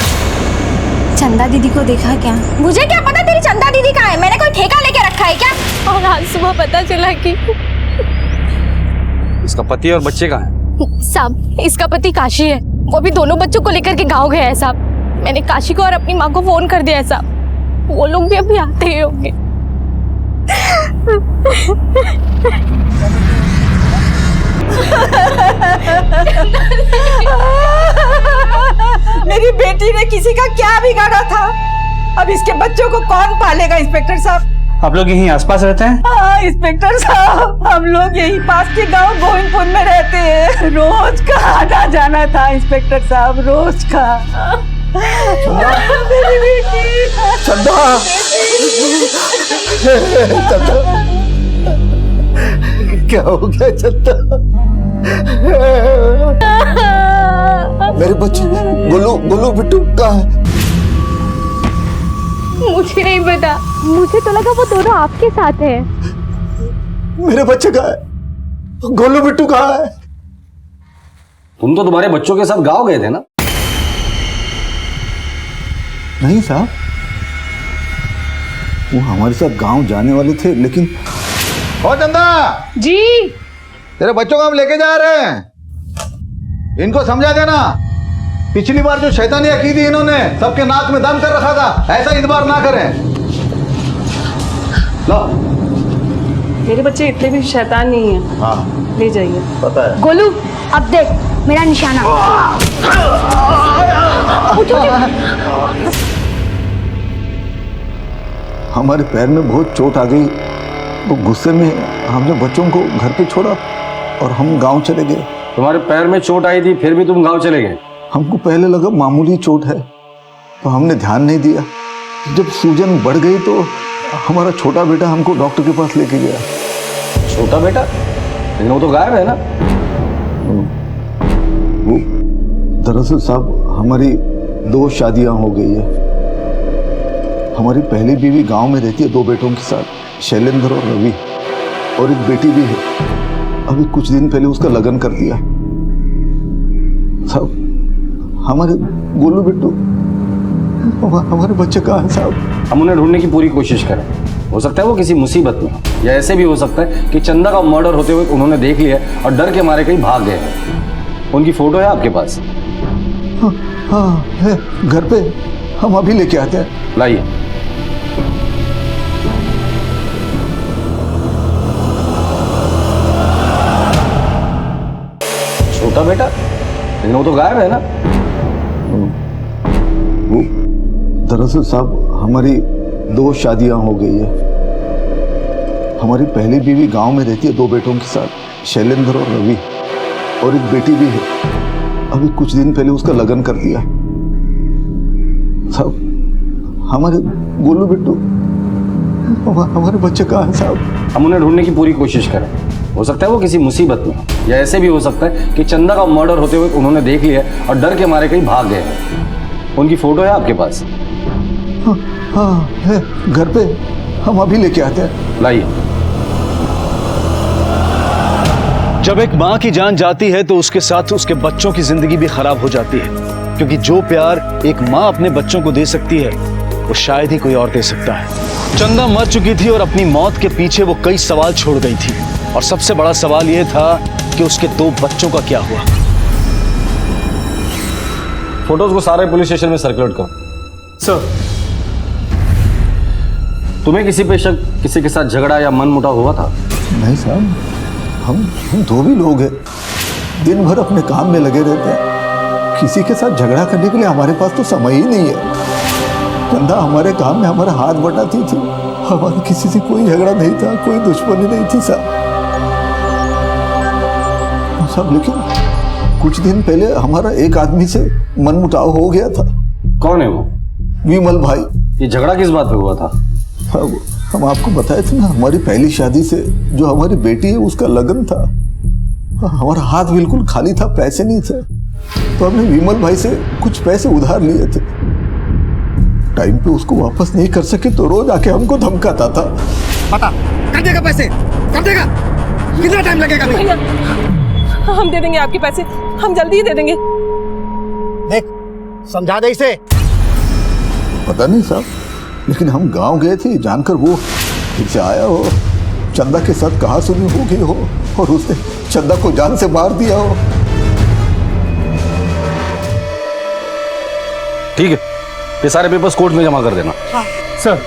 चंदा दीदी को देखा क्या? मुझे क्या पता तेरी चंदा दीदी कहाँ है? मैंने कोई ठेका लेके रखा है क्या? और आज सुबह पता चला कि इसका पति और बच्चे कहाँ हैं? साहब, इसका पति काशी है, वो भी दोनों बच्चों को लेकर के गाँव गया है साहब। मैंने काशी को और अपनी माँ को फोन कर दिया है साहब, वो लोग भी अभी आते ही होंगे। मेरी बेटी ने किसी का क्या बिगाड़ा था? अब इसके बच्चों को कौन पालेगा इंस्पेक्टर साहब? आप लोग यहीं आसपास रहते हैं? हाँ इंस्पेक्टर साहब, हम लोग यही पास के गांव गोविंदपुर में रहते हैं। रोज का आना जाना था इंस्पेक्टर साहब, रोज का। मेरी बेटी चंदा, चंदा, क्या हो गया चंदा? मेरे बच्चे गोलू, गोलू बिट्टू कहाँ है? मुझे नहीं पता, मुझे तो लगा वो दोनों आपके साथ हैं। मेरे बच्चे कहाँ है? गोलू बिट्टू कहाँ है? तुम तो तुम्हारे बच्चों के साथ गाँव गए थे ना? नहीं साहब, वो हमारे साथ गांव जाने वाले थे, लेकिन ओ चंदा जी। तेरे बच्चों को हम लेके जा रहे हैं, इनको समझा देना। पिछली बार जो शैतानियां की थी इन्होंने, सबके नाक में दम कर रखा था, ऐसा इस बार ना करें। लो। मेरे बच्चे इतने भी शैतान नहीं है। हाँ ले जाइए। पता है। गोलू अब देख मेरा निशाना। हमारे पैर में बहुत चोट आ गई, तो गुस्से में हमने बच्चों को घर पे छोड़ा और हम गांव चले गए। तुम्हारे पैर में चोट आई थी फिर भी तुम गांव चले गए? हमको पहले लगा मामूली चोट है, तो हमने ध्यान नहीं दिया। जब सूजन बढ़ गई तो हमारा छोटा बेटा हमको डॉक्टर के पास लेके गया। छोटा बेटा? लेकिन वो तो गायब है ना। वो दरअसल साहब हमारी 2 शादियां हो गई है। हमारी पहली बीवी गांव में रहती है 2 बेटों के साथ, शैलेंद्र और रवि, और एक बेटी भी है। अभी कुछ दिन पहले उसका लगन कर दिया। साहब हमारे गोलू बिट्टू, हमारे बच्चे कहाँ हैं साहब? हम उन्हें ढूंढने की पूरी कोशिश करें। हो सकता है वो किसी मुसीबत में हो, या ऐसे भी हो सकता है कि चंदा का मर्डर होते हुए उन्होंने देख लिया और डर के मारे कहीं भाग गए। उनकी फोटो है आपके पास? हाँ है घर पे, हम अभी लेके आते हैं। लाइए। छोटा बेटा? लेकिन वो तो गायब है ना। वो दरअसल साहब हमारी 2 शादियां हो गई है। हमारी पहली बीवी गांव में रहती है 2 बेटों के साथ, शैलेंद्र और रवि, और एक बेटी भी है। अभी कुछ दिन पहले उसका लगन कर दिया। साहब हमारे गोलू बिट्टू, हमारे बच्चे कहाँ हैं साहब? हम उन्हें ढूंढने की पूरी कोशिश करें। हो सकता है वो किसी मुसीबत में हो, या ऐसे भी हो सकता है कि चंदा का मर्डर होते हुए उन्होंने देख लिया और डर के मारे कहीं भाग गए। उनकी फोटो है आपके पास? हाँ है घर पे, हम अभी लेके आते हैं। लाइए। जब एक माँ की जान जाती है तो उसके साथ उसके बच्चों की जिंदगी भी खराब हो जाती है, क्योंकि जो प्यार एक माँ अपने बच्चों को दे सकती है वो शायद ही कोई और दे सकता है। चंदा मर चुकी थी और अपनी मौत के पीछे वो कई सवाल छोड़ गई थी, और सबसे बड़ा सवाल यह था कि उसके 2 बच्चों का क्या हुआ। फोटोज को सारे पुलिस स्टेशन में सर्कुलेट करो। सर। तुम्हें किसी पे शक, किसी के साथ झगड़ा या मन मुटाव हुआ था? नहीं साहब, हम 2 भी लोग हैं, दिन भर अपने काम में लगे रहते हैं। किसी के साथ झगड़ा करने के लिए हमारे पास तो समय ही नहीं है। चंदा हमारे काम में हमारा हाथ बटाती थी, हमारा किसी से कोई झगड़ा नहीं था, कोई दुश्मनी नहीं थी साहब। लेकिन कुछ दिन पहले हमारा एक आदमी से मनमुटाव हो गया था। कौन है वो? विमल भाई। ये झगड़ा किस बात पे हुआ था? हम आपको बताए थे ना, हमारी पहली शादी से जो हमारी बेटी है उसका लगन था। हमारा हाथ बिल्कुल खाली था, पैसे नहीं थे, तो हमने विमल भाई से कुछ पैसे उधार लिए थे। टाइम पे उसको वापस नहीं कर सके तो रोज आके हमको धमकाता था। बता, कर देगा पैसे? कर देगा? कितना टाइम लगेगा? भैया हम दे देंगे आपके पैसे, हम जल्दी ही दे देंगे। देख समझा दे इसे। पता नहीं साहब, लेकिन हम गांव गए थे, जानकर वो फिर से आया हो, चंदा के साथ कहा सुनी हो गई हो और उसने चंदा को जान से मार दिया हो। ठीक है, ये सारे पेपर्स कोर्ट में जमा कर देना। सर,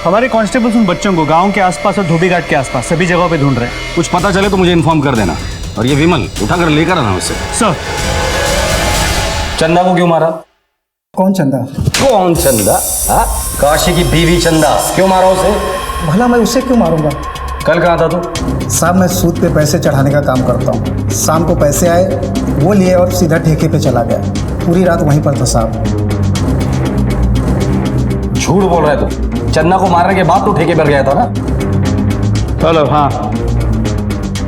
हमारे कांस्टेबल्स उन बच्चों को गांव के आसपास और धोबी घाट के आसपास सभी जगहों पे ढूंढ रहे हैं। कुछ पता चले तो मुझे इन्फॉर्म कर देना। और ये विमल उठाकर लेकर आना उससे। सर। चंदा को क्यों मारा? कौन चंदा? कौन चंदा? काशी की बीवी चंदा, क्यों मारा उसे? भला मैं उसे क्यों मारूंगा? कल कहाँ था तू? साहब मैं सूद पे पैसे चढ़ाने का काम करता हूँ। शाम को पैसे आए, वो लिए और सीधा ठेके पे चला गया। पूरी रात वहीं पर था साहब। झूठ बोल रहा है तू। चंदा को मारने के बाद तो ठेके पर गया था ना? हेलो। हाँ,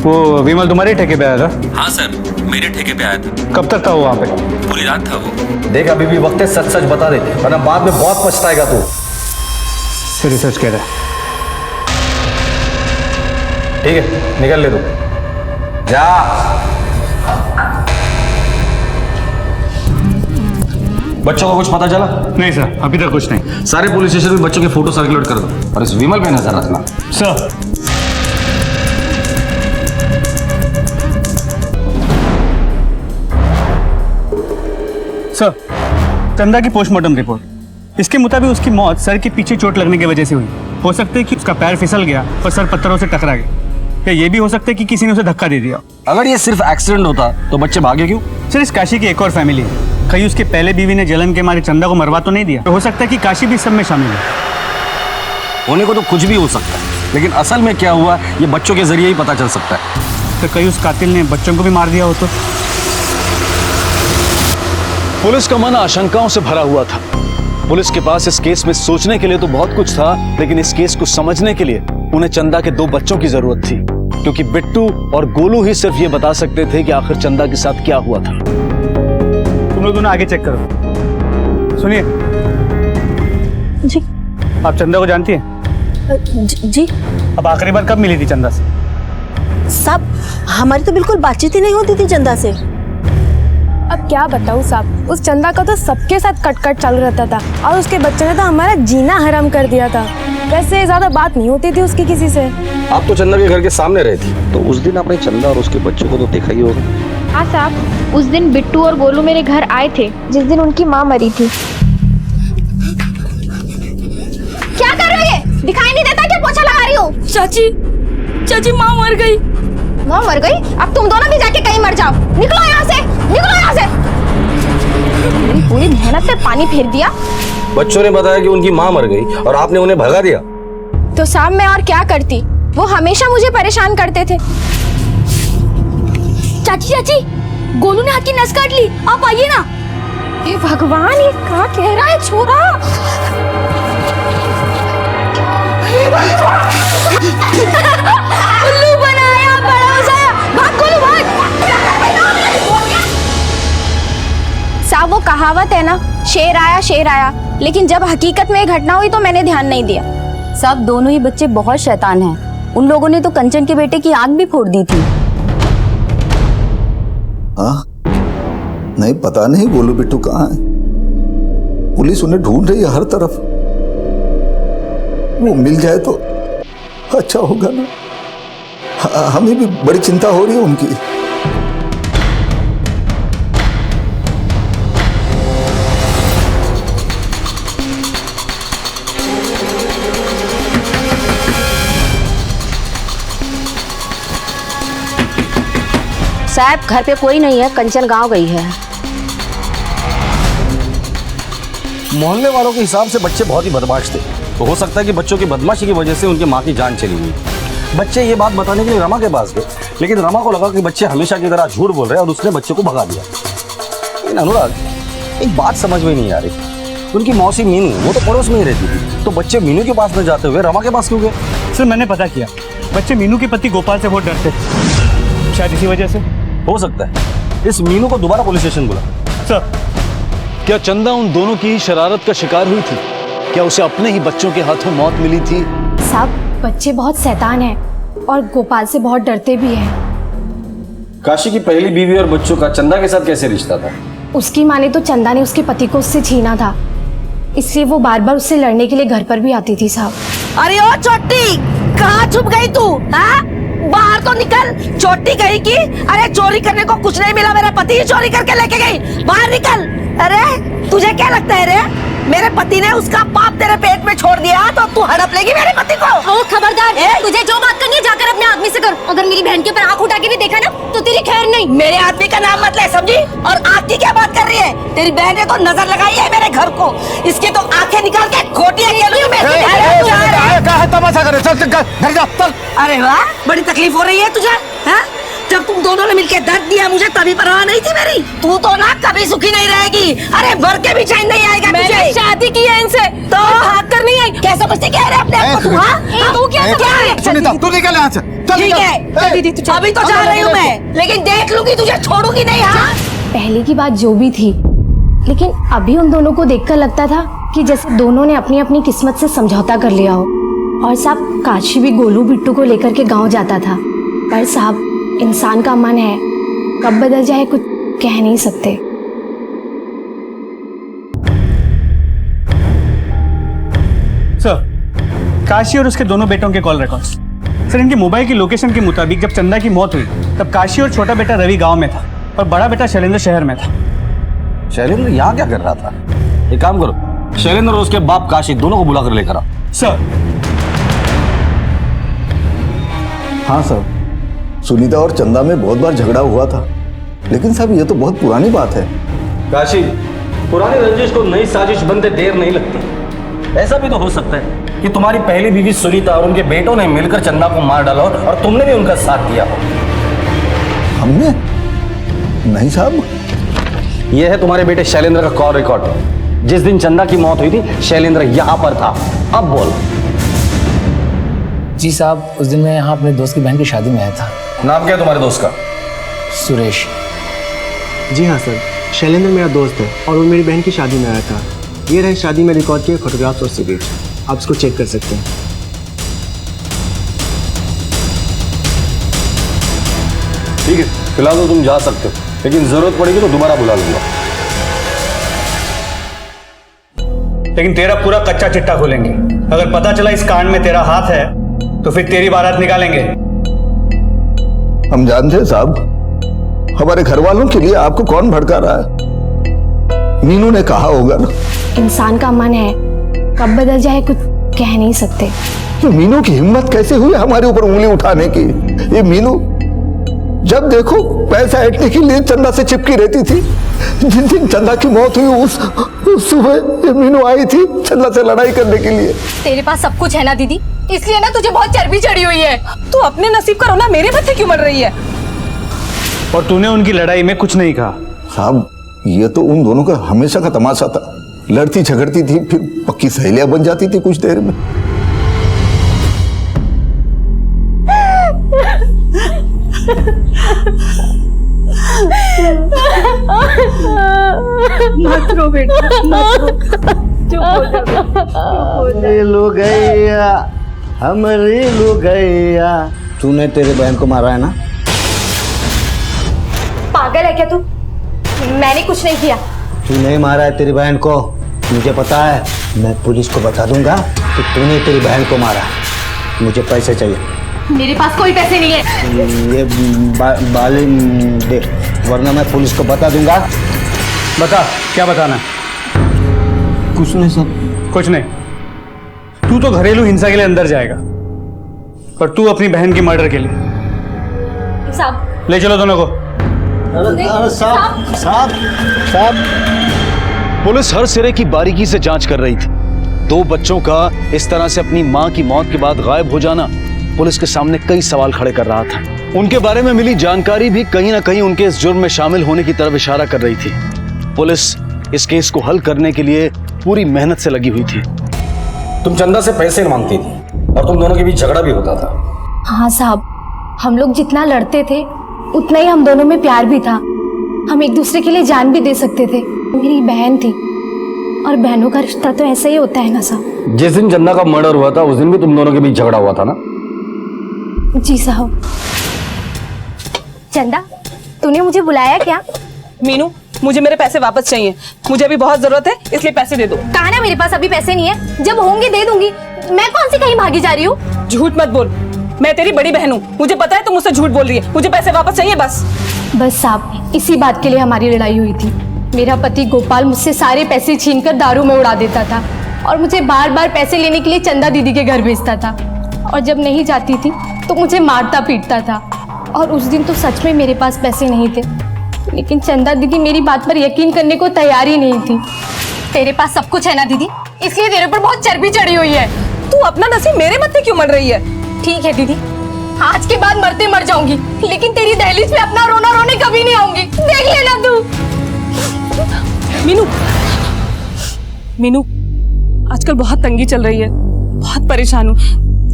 वो विमल तुम्हारे ठेके पे आया था? हाँ सर, मेरे ठेके पे आया था। कब तक था वो वहाँ पे? पूरी रात था वो। देख अभी भी वक्त है, सच सच बता दे, वरना बाद में बहुत पछताएगा तू। फिर सच कह रहा है। ठीक है, निकल ले तू, जा। बच्चों को कुछ पता चला? नहीं सर, अभी तक कुछ नहीं। सारे पुलिस स्टेशन में बच्चों के फोटो सर्कुलेट कर दो और इस विमल पे नजर रखना। सर। सर, चंदा की पोस्टमार्टम रिपोर्ट, इसके मुताबिक उसकी मौत सर के पीछे चोट लगने की वजह से हुई। हो सकता है कि उसका पैर फिसल गया और सर पत्थरों से टकरा गया, या ये भी हो सकता है कि किसी ने उसे धक्का दे दिया। अगर ये सिर्फ एक्सीडेंट होता तो बच्चे भागे क्यों? सर, इस काशी की एक और फैमिली है। कहीं उसके पहले बीवी ने जलन के मारे चंदा को मरवा तो नहीं दिया? तो हो सकता है कि काशी भी सब में शामिल है। होने को तो कुछ भी हो सकता है, लेकिन असल में क्या हुआ ये बच्चों के जरिए ही पता चल सकता है। तो कहीं उस कातिल ने बच्चों को भी मार दिया हो तो? पुलिस का मन आशंकाओं से भरा हुआ था। पुलिस के पास इस केस में सोचने के लिए तो बहुत कुछ था, लेकिन इस केस को समझने के लिए उन्हें चंदा के 2 बच्चों की जरूरत थी, क्योंकि बिट्टू और गोलू ही सिर्फ ये बता सकते थे कि आखिर चंदा के साथ क्या हुआ था। तुम लोग दोनों आगे चेक करो। सुनिए जी। आप चंदा को जानती हैं? जी। अब आखिरी बार कब मिली थी चंदा से? साहब, हमारी तो बिल्कुल बातचीत ही नहीं होती थी चंदा से। अब क्या बताऊँ साहब, उस चंदा का तो सबके साथ कट चल रहता था और उसके बच्चे ने तो हमारा जीना हराम कर दिया था। वैसे ज्यादा बात नहीं होती थी उसकी किसी से। आप तो चंदा के घर के सामने रहे थी, तो उस दिन आपने चंदा और उसके बच्चों को तो देखा ही होगा। हाँ साहब, उस दिन बिट्टू और गोलू मेरे घर आए थे जिस दिन उनकी माँ मरी थी। क्या कर रही है? दिखाई नहीं देता क्या पोछा लगा रही हो? चाची माँ मर गई। माँ मर गई? अब तुम दोनों भी जाके कहीं मर जाओ। निकलो यहाँ से, निकलो यहाँ से। मेरी पूरी मेहनत पे पानी फेर दिया। बच्चों ने बताया कि उनकी माँ मर गई और आपने उन्हें भगा दिया। तो साहब मैं और क्या करती? वो हमेशा मुझे परेशान करते थे। चाची, गोलू ने हाथ की नस काट ली, आप आइए ना। हे भगवान, ये क्या कह रहा है छोरा? उल्लू बनाया, बड़ा मजा। भाग गोलू भाग। साहब वो कहावत है ना, शेर आया, लेकिन जब हकीकत में ये घटना हुई तो मैंने ध्यान नहीं दिया। सब दोनों ही बच्चे बहुत शैतान हैं। उन लोगों ने तो कंचन के बेटे की आंख भी फोड़ दी थी। हाँ, नहीं पता नहीं गोलू बिट्टू कहाँ है। पुलिस उन्हें ढूंढ रही है हर तरफ। वो मिल जाए तो अच्छा होगा ना। हमें भी बड़ी चिंता हो रही है उनकी। साहब घर पे कोई नहीं है, कंचन गांव गई है। मोहल्ले वालों के हिसाब से बच्चे बहुत ही बदमाश थे, तो हो सकता है कि बच्चों की बदमाशी की वजह से उनकी माँ की जान चली गई। बच्चे ये बात बताने के लिए रमा के पास गए, लेकिन रमा को लगा कि बच्चे हमेशा की तरह झूठ बोल रहे हैं और उसने बच्चे को भगा दिया। लेकिन अनुराग, एक बात समझ में नहीं आ रही, उनकी मौसी मीनू वो तो पड़ोस में ही रहती थी, तो बच्चे मीनू के पास न जाते हुए रमा के पास क्यों गए? सर मैंने पता किया, बच्चे मीनू के पति गोपाल से बहुत डरते थे, शायद इसी वजह से। हो सकता है। इस मीनू को दोबारा पुलिस स्टेशन बुला। सर, क्या चंदा उन दोनों की शरारत का शिकार हुई थी? क्या उसे अपने ही बच्चों के हाथों मौत मिली थी? साहब बच्चे बहुत शैतान हैं और गोपाल से बहुत डरते भी हैं। काशी की पहली बीवी और बच्चों का चंदा के साथ कैसे रिश्ता था? उसकी माँ ने तो चंदा ने उसके पति को उससे छीना था, इसलिए वो बार बार उससे लड़ने के लिए घर पर भी आती थी। साहब अरे ओ छोटी, कहाँ छुप गई तू? हाँ, बाहर तो निकल। छोटी गई की? अरे चोरी करने को कुछ नहीं मिला, मेरा पति ही चोरी करके लेके गई। बाहर निकल। अरे तुझे क्या लगता है रे, मेरे पति ने उसका पाप तेरे पेट में छोड़ दिया तो तू हड़प लेगी मेरे पति को? ओ खबरदार, तुझे जो बात करनी है जाकर अपने आदमी से कर। अगर मेरी बहन के ऊपर आंख उठा के भी देखा ना तो तेरी खैर नहीं। मेरे आदमी का नाम मत ले, समझी? और आँख की क्या बात कर रही है? तेरी बहन ने तो नजर लगाई है मेरे घर को, इसकी तो आंखें निकाल के खोटियां तमाशा करे, चल घर जा, चल। अरे वाह, बड़ी तकलीफ हो रही है तुझे? हाँ? जब तुम दोनों ने मिलकर दर्द दिया मुझे तभी परवाह नहीं थी मेरी। तू तो ना कभी सुखी नहीं रहेगी। अरे मर के भी चैन नहीं आएगा तुझे। मैंने शादी की है इनसे, तो भाग कर नहीं आई। कैसे बचती कह रहे अपने आप को? तू क्या सुनीता, तू निकल यहाँ से। ठीक है दीदी, तू अभी तो जा रही हूँ मैं, लेकिन देख लूंगी तुझे, छोड़ूंगी नहीं। हाँ, पहले की बात जो भी थी, लेकिन अभी उन दोनों को देखकर लगता था कि जैसे दोनों ने अपनी अपनी किस्मत से समझौता कर लिया हो। और साहब काशी भी गोलू बिट्टू को लेकर के गांव जाता था, पर साहब इंसान का मन है, कब बदल जाए कुछ कह नहीं सकते। सर, काशी और उसके दोनों बेटों के कॉल रिकॉर्ड्स। सर इनके मोबाइल की लोकेशन के मुताबिक जब चंदा की मौत हुई तब काशी और छोटा बेटा रवि गांव में था और बड़ा बेटा शैलेंद्र शहर में था। शैलेंद्र यहाँ क्या कर रहा था? एक काम करो, शैलेंद्र और उसके बाप काशी दोनों को बुला कर लेकर आओ। सर। हाँ सर, सुनीता और चंदा में बहुत बार झगड़ा हुआ था, लेकिन साहब ये तो बहुत पुरानी बात है। काशी, पुरानी रंजिश को नई साजिश बनते देर नहीं लगती। ऐसा भी तो हो सकता है कि तुम्हारी पहली बीवी सुनीता और उनके बेटों ने मिलकर चंदा को मार डाला हो और तुमने भी उनका साथ दिया हो। हमने? नहीं साहब। यह है तुम्हारे बेटे शैलेंद्र का कॉल रिकॉर्ड। जिस दिन चंदा की मौत हुई थी शैलेंद्र यहाँ पर था। अब बोल। जी साहब, उस दिन मैं यहाँ अपने दोस्त की बहन की शादी में आया था। नाम क्या है तुम्हारे दोस्त का? सुरेश। जी हाँ सर, शैलेंद्र मेरा दोस्त है और वो मेरी बहन की शादी में आया था। ये रहे शादी में रिकॉर्ड किए फोटोग्राफ्स और सिगरेट, आप इसको चेक कर सकते हैं। ठीक है, फिलहाल तो तुम जा सकते हो, लेकिन जरूरत पड़ेगी तो दोबारा बुला लूंगा। लेकिन तेरा पूरा कच्चा चिट्ठा खोलेंगे। अगर पता चला इस कांड में तेरा हाथ है तो फिर तेरी बारात निकालेंगे। हम जानते हैं साहब, हमारे घर वालों के लिए आपको कौन भड़का रहा है? मीनू ने कहा होगा ना। इंसान का मन है, कब बदल जाए कुछ कह नहीं सकते। तो मीनू की हिम्मत कैसे हुई हमारे ऊपर उंगली उठाने की? ये मीनू जब देखो पैसा ऐंठने के लिए चंदा से चिपकी रहती थी। जिस दिन चंदा की मौत हुई उस सुबह ये मीनू आई थी चंदा से लड़ाई करने के लिए। तेरे पास सब कुछ है ना दीदी, इसलिए ना तुझे बहुत चर्बी चढ़ी हुई है। तू अपने नसीब का रोना मेरे मत्थे क्यों मर रही है? और तूने उनकी लड़ाई में कुछ नहीं कहा। साहब, ये तो उन दोनों का हमेशा का तमाशा था। लड़ती झगड़ती थी, फिर पक्की सहेलियां बन जाती थी कुछ देर में। मत रो बेटा, मत रो। चुप हो जा, चुप हो जा। लुगैया, हमारी लुगैया। तूने तेरे बहन को मारा है ना? पागल है क्या तू? मैंने कुछ नहीं किया। तू नहीं मारा है तेरी बहन को, मुझे पता है। मैं पुलिस को बता दूंगा कि तूने तेरी बहन को मारा। मुझे पैसे चाहिए। मेरे पास कोई पैसे नहीं है। ये बाली दे, वरना मैं पुलिस को बता दूंगा। बता, क्या बताना? कुछ नहीं सर। कुछ नहीं। तू तो घरेलू हिंसा के लिए अंदर जाएगा और तू अपनी बहन की मर्डर के लिए। साहब, ले चलो दोनों को। साहब, साहब, साहब। पुलिस हर सिरे की बारीकी से जांच कर रही थी। दो बच्चों का इस तरह से अपनी मां की मौत के बाद गायब हो जाना पुलिस के सामने कई सवाल खड़े कर रहा था। उनके बारे में मिली जानकारी भी कहीं ना कहीं उनके इस जुर्म में शामिल होने की तरफ इशारा कर रही थी। पुलिस इस केस को हल करने के लिए पूरी मेहनत से लगी हुई थी। तुम चंदा से पैसे मांगती थी और तुम दोनों के बीच झगड़ा भी होता था। हाँ साहब, हम लोग जितना लड़ते थे उतना ही हम दोनों में प्यार भी था। हम एक दूसरे के लिए जान भी दे सकते थे। मेरी बहन थी और बहनों का रिश्ता तो ऐसा ही होता है ना साहब। जिस दिन चंदा का मर्डर हुआ था उस दिन भी तुम दोनों के बीच झगड़ा हुआ था ना? जी साहब। चंदा, तूने मुझे बुलाया क्या? मीनू, मुझे मेरे पैसे वापस चाहिए। मुझे अभी बहुत जरूरत है, इसलिए पैसे दे दो। कहा ना मेरे पास अभी पैसे नहीं है, जब होंगे दे दूंगी। मैं कौन सी कहीं भागी जा रही हूँ? झूठ मत बोल, मैं तेरी बड़ी बहन हूँ। मुझे पता है तुम मुझसे झूठ बोल रही है। मुझे पैसे वापस चाहिए बस। बस साहब, इसी बात के लिए हमारी लड़ाई हुई थी। मेरा पति गोपाल मुझसे सारे पैसे छीनकर दारू में उड़ा देता था और मुझे बार बार पैसे लेने के लिए चंदा दीदी के घर भेजता था। और जब नहीं जाती थी तो मुझे मारता पीटता था। और उस दिन तो सच में मेरे पास पैसे नहीं थे, लेकिन चंदा दीदी मेरी बात पर यकीन करने को तैयार ही नहीं थी। तेरे पास सब कुछ है ना दीदी, इसलिए तेरे पर बहुत चर्बी चढ़ी हुई है। तू अपना नसीब मेरे मत्थे क्यों मर रही है? ठीक है दीदी, आज के बाद मरते मर जाऊंगी, लेकिन तेरी दहलीज पे अपना रोना रोने कभी नहीं आऊंगी। देख लेना तू। मीनू, मीनू, आजकल बहुत तंगी चल रही है, बहुत परेशान हूँ,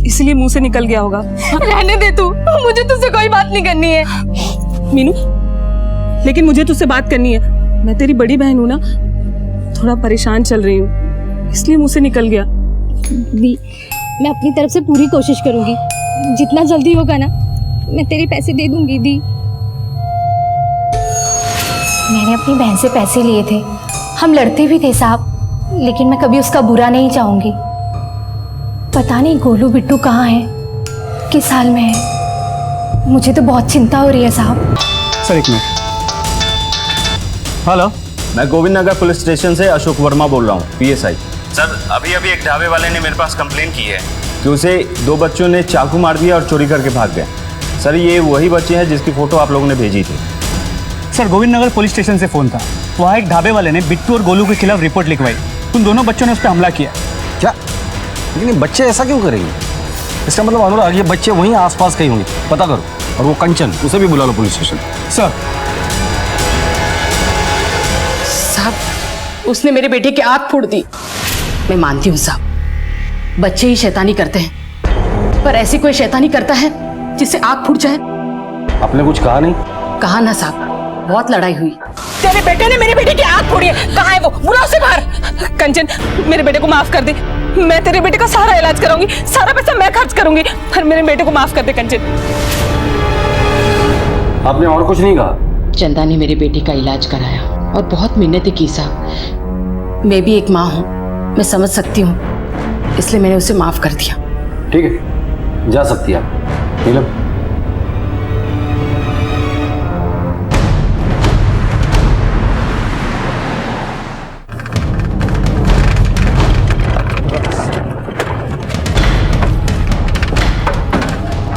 इसलिए मुंह से निकल गया होगा। रहने दे तू, मुझे तुझसे कोई बात नहीं करनी है। मीनू, लेकिन मुझे तुझसे बात करनी है। मैं तेरी बड़ी बहन हूँ ना, थोड़ा परेशान चल रही हूँ, इसलिए मुंह से निकल गया। दी, मैं अपनी तरफ से पूरी कोशिश करूंगी। जितना जल्दी होगा ना, मैं तेरे पैसे दे दूंगी दी। मैंने अपनी बहन से पैसे लिए थे। हम लड़ते भी थे साहब, लेकिन मैं कभी उसका बुरा नहीं चाहूंगी। पता नहीं गोलू बिट्टू कहाँ है, किस हाल में है। मुझे तो बहुत चिंता हो रही है साहब। सर एक मिनट। हेलो, मैं गोविंद नगर पुलिस स्टेशन से अशोक वर्मा बोल रहा हूँ, पीएसआई। सर अभी अभी एक ढाबे वाले ने मेरे पास कंप्लेन की है कि उसे 2 बच्चों ने चाकू मार दिया और चोरी करके भाग गए। सर ये वही बच्चे हैं जिसकी फोटो आप लोगों ने भेजी थी। Sir Govind Nagar police station से फ़ोन था, वहाँ एक ढाबे वाले ने बिट्टू और गोलू के खिलाफ रिपोर्ट लिखवाई। उन दोनों बच्चों ने उस पर हमला किया। क्या? लेकिन ये बच्चे ऐसा क्यों करेंगे? इसका मतलब अनुराग ये बच्चे वहीं आसपास कहीं होंगे, पता करो। और वो कंचन, उसे भी बुला लो पुलिस स्टेशन। सर साहब उसने मेरे बेटे की आँख फोड़ दी। मैं मानती हूँ साहब, बच्चे ही शैतानी करते हैं, पर ऐसी कोई शैतानी करता है जिससे आँख फूट जाए? आपने कुछ कहा नहीं? कहा ना साहब, बहुत लड़ाई हुई। तेरे बेटे ने मेरे बेटे की आँख फोड़ी है, कहाँ है वो? बुला उसे बाहर। कंचन मेरे बेटे को माफ कर दे, मैं तेरे बेटे का सारा इलाज कराऊंगी, सारा पैसा मैं खर्च करूंगी, पर मेरे बेटे को माफ कर दे कंचन। आपने और कुछ नहीं कहा? चंदा ने मेरे बेटे का इलाज कराया और बहुत मिन्नतें की साहब। मैं भी एक माँ हूँ, मैं समझ सकती हूँ, इसलिए मैंने उसे माफ कर दिया। ठीक है, जा सकती है आप। नीलम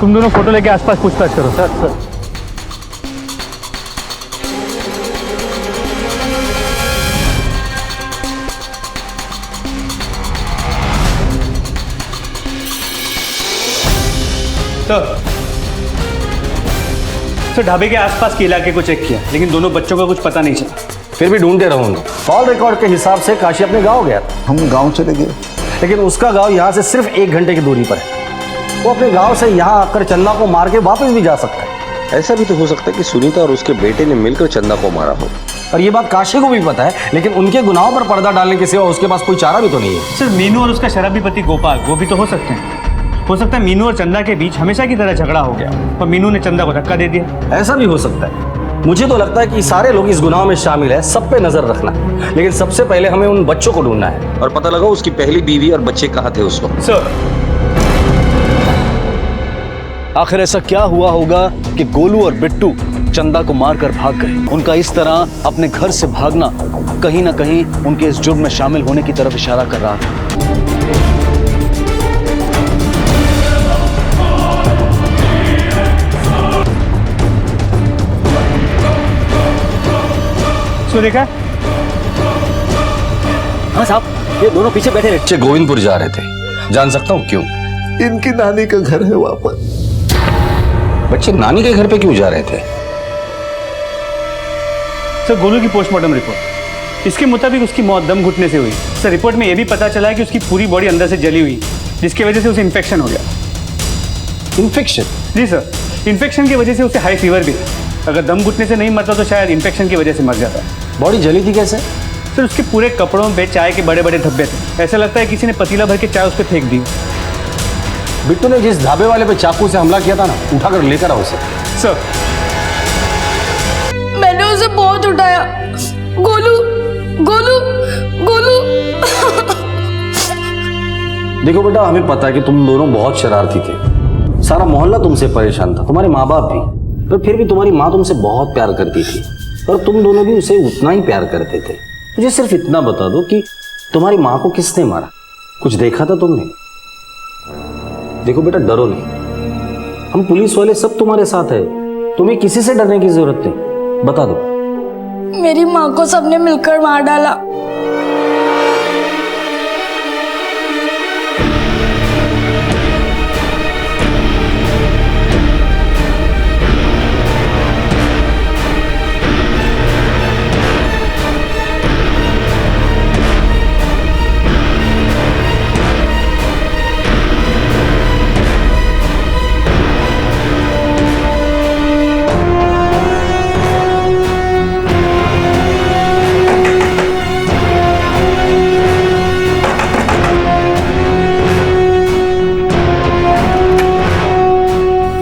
तुम दोनों फोटो लेके आसपास पूछताछ करो। सर सर ढाबे के आसपास के इलाके को चेक किया, लेकिन दोनों बच्चों का कुछ पता नहीं चला। फिर भी ढूंढते रहूंगा। कॉल रिकॉर्ड के हिसाब से काशी अपने गांव गया था। हम गांव चले गए, लेकिन उसका गांव यहाँ से सिर्फ 1 घंटे की दूरी पर है। वो अपने गांव से यहाँ आकर चंदा को मार के वापस भी जा सकता है। ऐसा भी तो हो सकता है कि सुनीता और उसके बेटे ने मिलकर चंदा को मारा हो। और ये बात काशी को भी पता है, लेकिन उनके गुनाहों पर पर्दा डालने के सिवा उसके पास कोई चारा भी तो नहीं है। सर मीनू और उसका शराबी पति गोपाल, वो भी तो हो सकते हैं। हो सकता है मीनू और चंदा के बीच हमेशा की तरह झगड़ा हो गया और मीनू ने चंदा को धक्का दे दिया। ऐसा भी हो सकता है। मुझे तो लगता है कि सारे लोग इस गुनाह में शामिल है, सब पे नजर रखना, लेकिन सबसे पहले हमें उन बच्चों को ढूंढना है। और पता लगा उसकी पहली बीवी और बच्चे कहाँ थे उस वक्त। सर आखिर ऐसा क्या हुआ होगा कि गोलू और बिट्टू चंदा को मारकर भाग गए? उनका इस तरह अपने घर से भागना कहीं ना कहीं उनके इस जुर्म में शामिल होने की तरफ इशारा कर रहा था। देखा? हाँ साहब, ये दोनों पीछे बैठे बच्चे गोविंदपुर जा रहे थे। जान सकता हूँ क्यों? इनकी नानी का घर है वहां पर। बच्चे नानी के घर पे क्यों जा रहे थे? सर गोलू की पोस्टमार्टम रिपोर्ट, इसके मुताबिक उसकी मौत दम घुटने से हुई। सर रिपोर्ट में यह भी पता चला है कि उसकी पूरी बॉडी अंदर से जली हुई, जिसकी वजह से उसे इन्फेक्शन हो गया। इन्फेक्शन? जी सर, इन्फेक्शन की वजह से उसे हाई फीवर भी है। अगर दम घुटने से नहीं मरता तो शायद इन्फेक्शन की वजह से मर जाता। बॉडी जली थी कैसे? सर उसके पूरे कपड़ों पे चाय के बड़े बड़े धब्बे थे। ऐसा लगता है किसी ने पतीला भर के चाय उस पर फेंक दी। बिट्टू ने जिस ढाबे वाले पे चाकू से हमला किया था ना, उठाकर लेकर आओ उसे। सर मैंने उसे बहुत उठाया। गोलू गोलू गोलू। देखो बेटा, हमें पता है कि तुम दोनों बहुत शरारती थे। सारा मोहल्ला तुमसे परेशान था, तुम्हारे माँ बाप भी, पर फिर भी तुम्हारी माँ तुमसे बहुत प्यार करती थी और तुम दोनों भी उसे उतना ही प्यार करते थे। मुझे सिर्फ इतना बता दो कि तुम्हारी माँ को किसने मारा? कुछ देखा था तुमने? देखो बेटा, डरो नहीं, हम पुलिस वाले सब तुम्हारे साथ है, तुम्हें किसी से डरने की जरूरत नहीं। बता दो। मेरी माँ को सबने मिलकर मार डाला।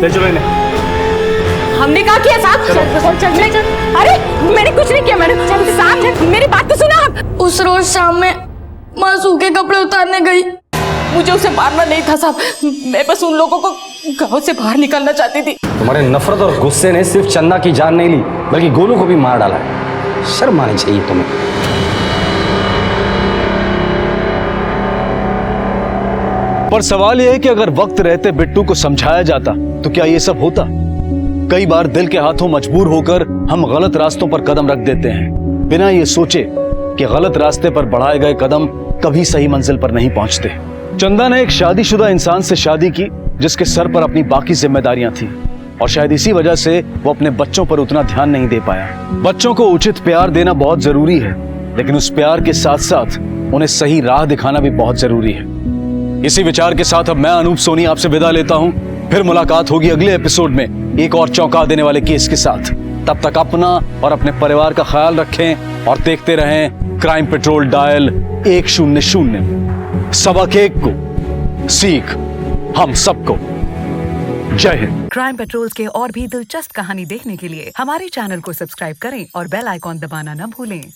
चलो इन्हें। हमने कहा किया साहब। अरे मैंने कुछ नहीं किया मैडम। साहब मेरी बात तो सुना आप। उस रोज शाम में माँ सूखे कपड़े उतारने गई। मुझे उसे मारना नहीं था साहब, मैं बस उन लोगों को गांव से बाहर निकालना चाहती थी। तुम्हारे नफरत और गुस्से ने सिर्फ चंदा की जान नहीं ली, बल्कि गोलू को भी मार डाला है। शर्म आनी चाहिए तुम्हें। पर सवाल यह है कि अगर वक्त रहते बिट्टू को समझाया जाता तो क्या ये सब होता? कई बार दिल के हाथों मजबूर होकर हम गलत रास्तों पर कदम रख देते हैं, बिना ये सोचे कि गलत रास्ते पर बढ़ाए गए कदम कभी सही मंजिल पर नहीं पहुंचते। चंदा ने एक शादीशुदा इंसान से शादी की जिसके सर पर अपनी बाकी जिम्मेदारियां थी, और शायद इसी वजह से वो अपने बच्चों पर उतना ध्यान नहीं दे पाया। बच्चों को उचित प्यार देना बहुत जरूरी है, लेकिन उस प्यार के साथ साथ उन्हें सही राह दिखाना भी बहुत जरूरी है। इसी विचार के साथ अब मैं अनूप सोनी आपसे विदा लेता हूं। फिर मुलाकात होगी अगले एपिसोड में एक और चौंका देने वाले केस के साथ। तब तक अपना और अपने परिवार का ख्याल रखें और देखते रहें क्राइम पेट्रोल डायल 100। सबक एक को सीख हम सबको। जय हिंद। क्राइम पेट्रोल के और भी दिलचस्प कहानी देखने के लिए हमारे चैनल को सब्सक्राइब करें और बेल आइकॉन दबाना न भूलें।